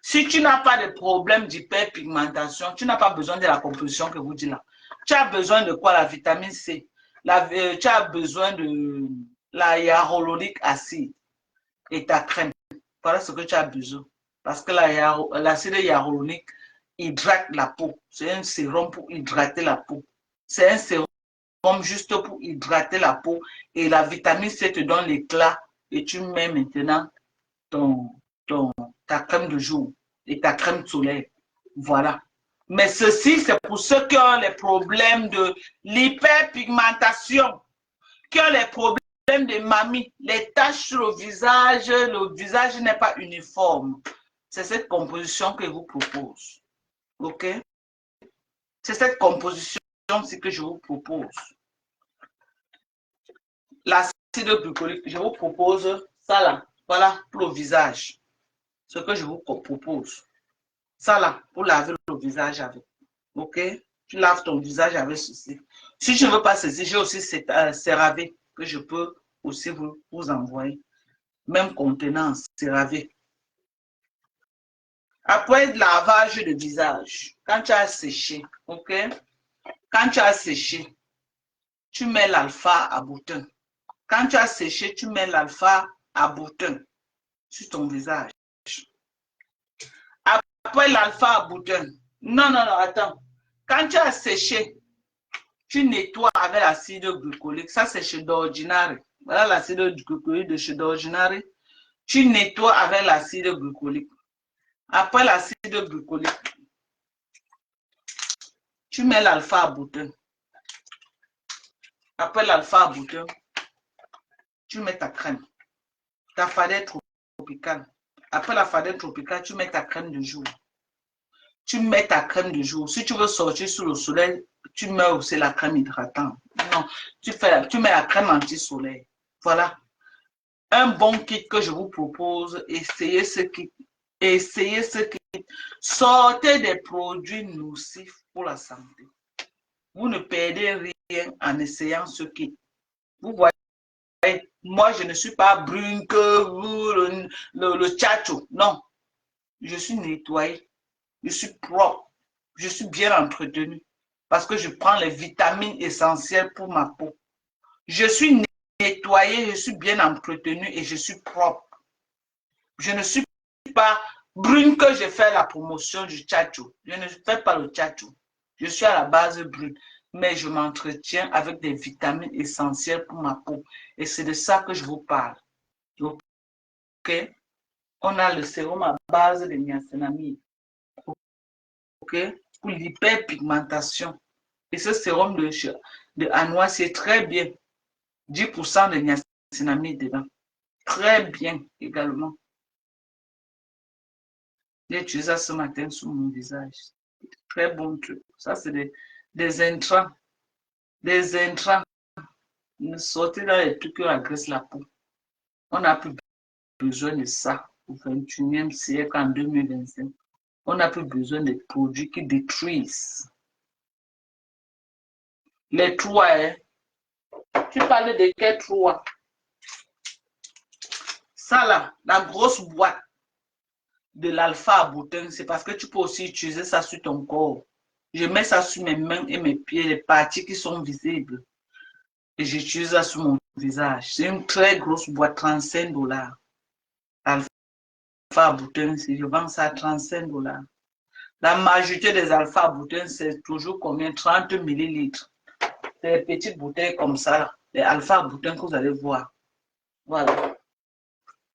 Si tu n'as pas de problème d'hyperpigmentation, tu n'as pas besoin de la composition que vous dites là. Tu as besoin de quoi? La vitamine C. Tu as besoin de la hyaluronique acide et ta crème. Voilà ce que tu as besoin. Parce que l'acide hyaluronique hydrate la peau. C'est un sérum pour hydrater la peau. C'est un sérum juste pour hydrater la peau. Et la vitamine C te donne l'éclat. Et tu mets maintenant ta crème de jour et ta crème de soleil. Voilà. Mais ceci, c'est pour ceux qui ont les problèmes de l'hyperpigmentation, qui ont les problèmes de mamie, les taches sur le visage n'est pas uniforme. C'est cette composition que je vous propose. Ok? C'est cette composition-ci que je vous propose. L'acide glycolique, je vous propose ça là. Voilà, pour le visage. Ce que je vous propose. Ça là, pour laver le visage avec. Ok? Tu laves ton visage avec ceci. Si je ne veux pas ceci, j'ai aussi CeraVe que je peux aussi vous envoyer. Même contenant CeraVe. Après le lavage de visage, quand tu as séché, ok? Quand tu as séché, tu mets l'alpha à bouton. Quand tu as séché, tu mets l'alpha à bouton sur ton visage. Après l'alpha à bouton, non, attends. Quand tu as séché, tu nettoies avec l'acide glycolique. Ça, c'est chez d'ordinaire. Voilà l'acide glycolique de chez d'ordinaire. Tu nettoies avec l'acide glycolique. Après l'acide glycolique, tu mets l'alpha à bouton. Après l'alpha à bouton, tu mets ta crème. Ta fadette tropicale. Après la fadette tropicale, tu mets ta crème de jour. Tu mets ta crème de jour. Si tu veux sortir sous le soleil, tu mets aussi la crème hydratante. Non, tu mets la crème anti-soleil. Voilà. Un bon kit que je vous propose. Essayez ce kit. Essayez ce kit. Sortez des produits nocifs pour la santé. Vous ne perdez rien en essayant ce kit. Vous voyez, moi, je ne suis pas brune que vous, le tchatcho. Non. Je suis nettoyée. Je suis propre. Je suis bien entretenue. Parce que je prends les vitamines essentielles pour ma peau. Je suis nettoyée, je suis bien entretenue et je suis propre. Je ne suis pas brune que je fais la promotion du tchatcho. Je ne fais pas le tchatcho. Je suis à la base brune, mais je m'entretiens avec des vitamines essentielles pour ma peau. Et c'est de ça que je vous parle. Ok? On a le sérum à base de niacinamide. Ok? Pour l'hyperpigmentation. Et ce sérum de Anois, c'est très bien. 10% de niacinamide dedans. Très bien également. J'ai utilisé ça ce matin sur mon visage. Très bon truc. Ça, c'est des intrants. Des intrants. Sortez dans les trucs qui agressent la peau. On n'a plus besoin de ça au 21e siècle, en 2025. On n'a plus besoin de produits qui détruisent. Les trois, hein? Tu parles de quel trois? Ça là, la grosse boîte de l'alpha à boutin, c'est parce que tu peux aussi utiliser ça sur ton corps. Je mets ça sur mes mains et mes pieds, les parties qui sont visibles. Et j'utilise ça sur mon visage. C'est une très grosse boîte, 35 $. Alpha à boutin, je vends ça à 35 $. La majorité des alpha à boutin, c'est toujours combien? 30 millilitres. C'est des petites bouteilles comme ça, les alpha à boutin que vous allez voir. Voilà.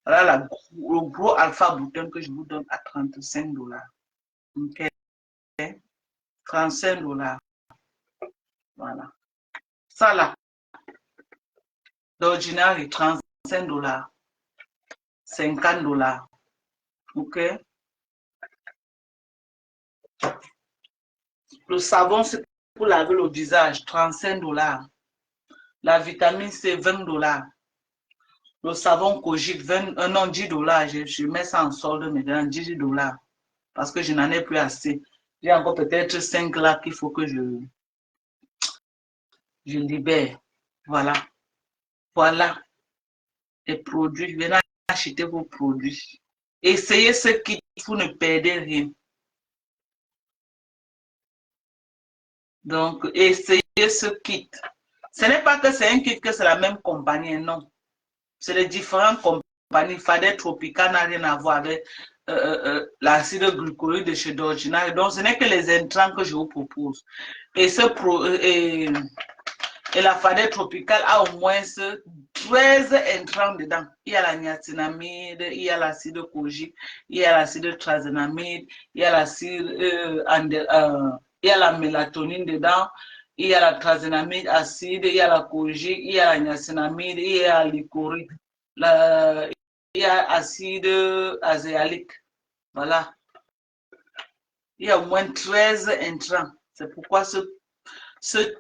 Voilà le gros alpha à boutin que je vous donne à 35 $. Ok? 35 $. Voilà. Ça là, d'ordinaire, 35 $. 50 $. Ok? Le savon, c'est pour laver le visage, 35 $. La vitamine C, 20 $. Le savon Kojic, 10 $. Je mets ça en solde maintenant, 10 $. Parce que je n'en ai plus assez. J'ai encore peut-être 5 là qu'il faut que je libère. Voilà. Voilà. Les produits. Venez acheter vos produits. Essayez ce kit, vous ne perdez rien. Donc, essayez ce kit. Ce n'est pas que c'est un kit, que c'est la même compagnie, non. C'est les différentes compagnies. Fadet Tropical n'a rien à voir avec l'acide glucolique de chez Dorgina. Donc, ce n'est que les intrants que je vous propose. Et la Fadet Tropical a au moins 13 intrants dedans. Il y a la niacinamide, il y a l'acide kojique, il y a l'acide trazénamide, il y a l'acide, il y a la mélatonine dedans, il y a la trazénamide acide, il y a la kojique, il y a la niacinamide, il y a l'icorique, il y a acide azéalique. Voilà. Il y a au moins 13 intrants. C'est pourquoi je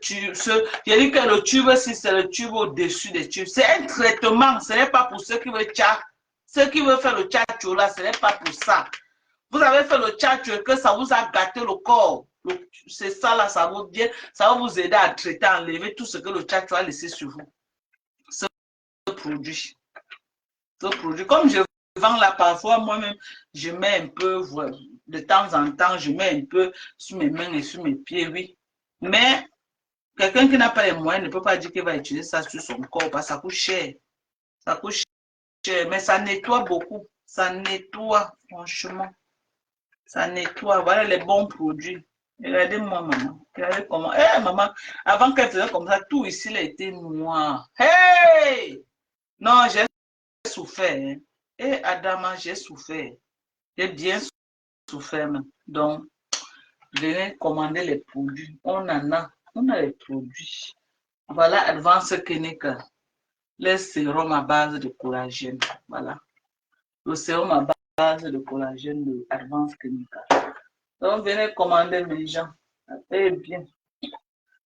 dis que le tube, si c'est le tube au-dessus des tubes, c'est un traitement. Ce n'est pas pour ceux qui veulent ceux qui veulent faire le tchatcho là, ce n'est pas pour ça. Vous avez fait le tchatcho que ça vous a gâté le corps. C'est ça là, ça va vous aider à traiter, à enlever tout ce que le tchatcho a laissé sur vous. Ce produit. Comme je vends là, parfois moi-même, je mets un peu, de temps en temps, je mets un peu sur mes mains et sur mes pieds, oui. Mais quelqu'un qui n'a pas les moyens ne peut pas dire qu'il va utiliser ça sur son corps parce que ça coûte cher. Ça coûte cher, mais ça nettoie beaucoup. Ça nettoie, franchement. Ça nettoie. Voilà les bons produits. Regardez-moi, maman. Regardez comment. Eh, maman, avant qu'elle faisait comme ça, tout ici, il a été noir. Hey! Non, j'ai souffert. Hein. Eh, Adama, j'ai souffert. J'ai bien souffert. Même. Donc, venez commander les produits. On a les produits. Voilà, Advance Clinic, les sérums à base de collagène. Voilà, le sérum à base de collagène de Advance Clinic. Donc, venez commander mes gens. Eh bien,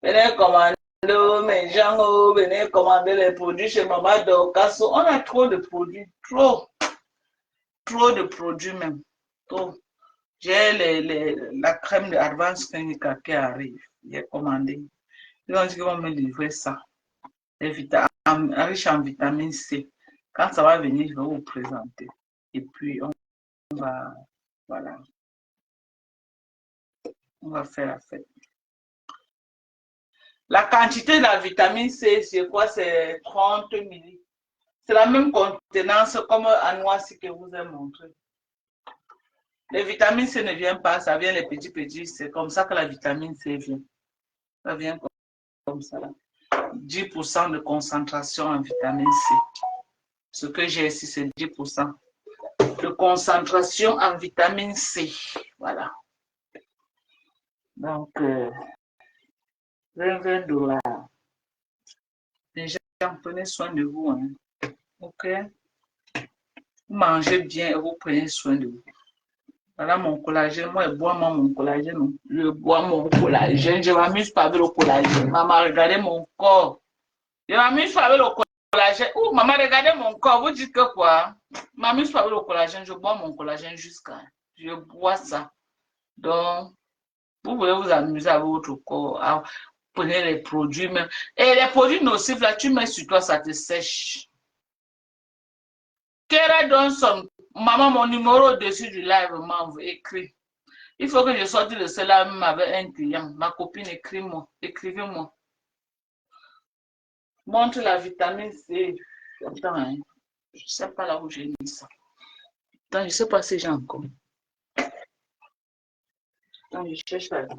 venez commander mes gens, venez commander les produits chez Maman Dorcas. On a trop de produits, trop de produits même. J'ai la crème de Advance Clinic qui arrive. J'ai commandé. Ils vont me livrer ça. Riche en vitamine C. Quand ça va venir, je vais vous présenter. Et puis, on va, voilà, on va faire la fête. La quantité de la vitamine C, c'est quoi? C'est 30 ml. C'est la même contenance comme Anoisi que vous ai montré. Les vitamines C ne viennent pas, ça vient les petits. C'est comme ça que la vitamine C vient. Ça vient comme ça. 10% de concentration en vitamine C. Ce que j'ai ici, c'est 10% de concentration en vitamine C. Voilà. Donc, 20 $. Les gens, prenez soin de vous. Hein. OK? Vous mangez bien et vous prenez soin de vous. Voilà mon collagène. Moi, je bois mon collagène. Je bois mon collagène. Je m'amuse pas avec le collagène. Maman, regardez mon corps. Je m'amuse pas avec le collagène. Oh, maman, regardez mon corps. Vous dites que quoi? Je m'amuse pas avec le collagène. Je bois mon collagène jusqu'à. Je bois ça. Donc, vous voulez vous amuser avec votre corps. Prenez les produits même. Et les produits nocifs, là, tu mets sur toi, ça te sèche. Kera Donson, maman, mon numéro au-dessus du live m'a écrit. Il faut que je sorte de cela même avec un client. Ma copine, écris-moi. Écrivez-moi. Montre la vitamine C. Attends, hein. Je ne sais pas là où j'ai mis ça. Attends, je ne sais pas si j'ai encore. Attends, je cherche la vie.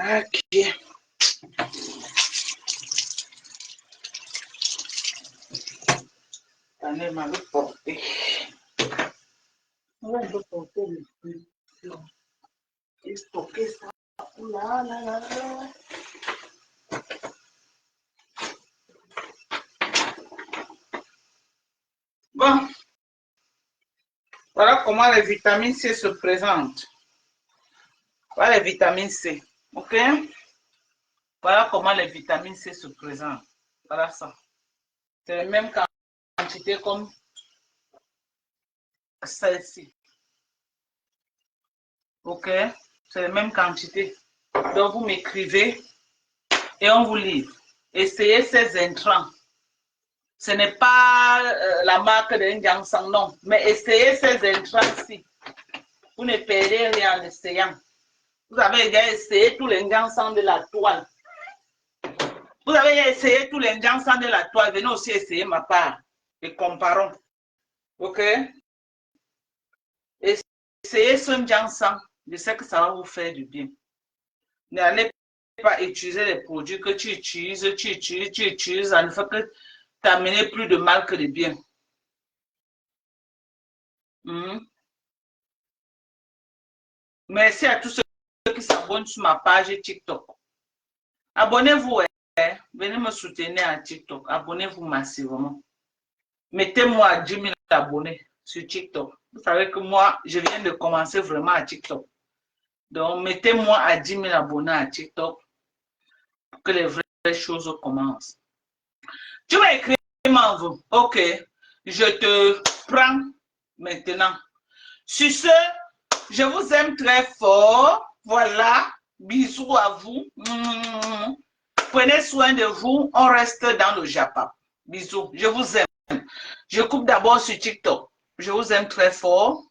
Ok. Attendez, m'avait porté. On peut porter le plus. Et stocker ça. Là, là, là, là. Bon. Voilà comment les vitamines C se présentent. Voilà les vitamines C. OK? Voilà comment les vitamines C se présentent. Voilà ça. C'est la même quantité comme celle-ci. OK? C'est la même quantité. Donc, vous m'écrivez et on vous livre. Essayez ces intrants. Ce n'est pas la marque de Ndiangsang, non. Mais essayez ces intrants-ci. Vous ne perdez rien en essayant. Vous avez déjà essayé tous les Ndiangsang de la toile. Vous avez essayé tous les Ndiangsang de la toile. Venez aussi essayer ma part. Et comparons. OK? Essayez ce Ndiangsang. Je sais que ça va vous faire du bien. N'allez pas utiliser les produits que tu utilises. Ça ne fait que t'amener plus de mal que de bien. Merci à tous ceux qui s'abonnent sur ma page TikTok. Abonnez-vous. Venez me soutenir à TikTok. Abonnez-vous massivement. Mettez-moi à 10 000 abonnés sur TikTok. Vous savez que moi, je viens de commencer vraiment à TikTok. Donc, mettez-moi à 10 000 abonnés à TikTok pour que les vraies choses commencent. Tu vas écrire, Manvo. OK. Je te prends maintenant. Sur ce, je vous aime très fort. Voilà. Bisous à vous. Prenez soin de vous. On reste dans le Japon. Bisous. Je vous aime. Je coupe d'abord sur TikTok. Je vous aime très fort.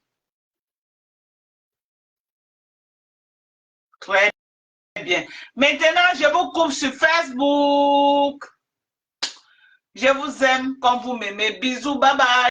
Très bien. Maintenant, je vous coupe sur Facebook. Je vous aime comme vous m'aimez. Bisous. Bye bye.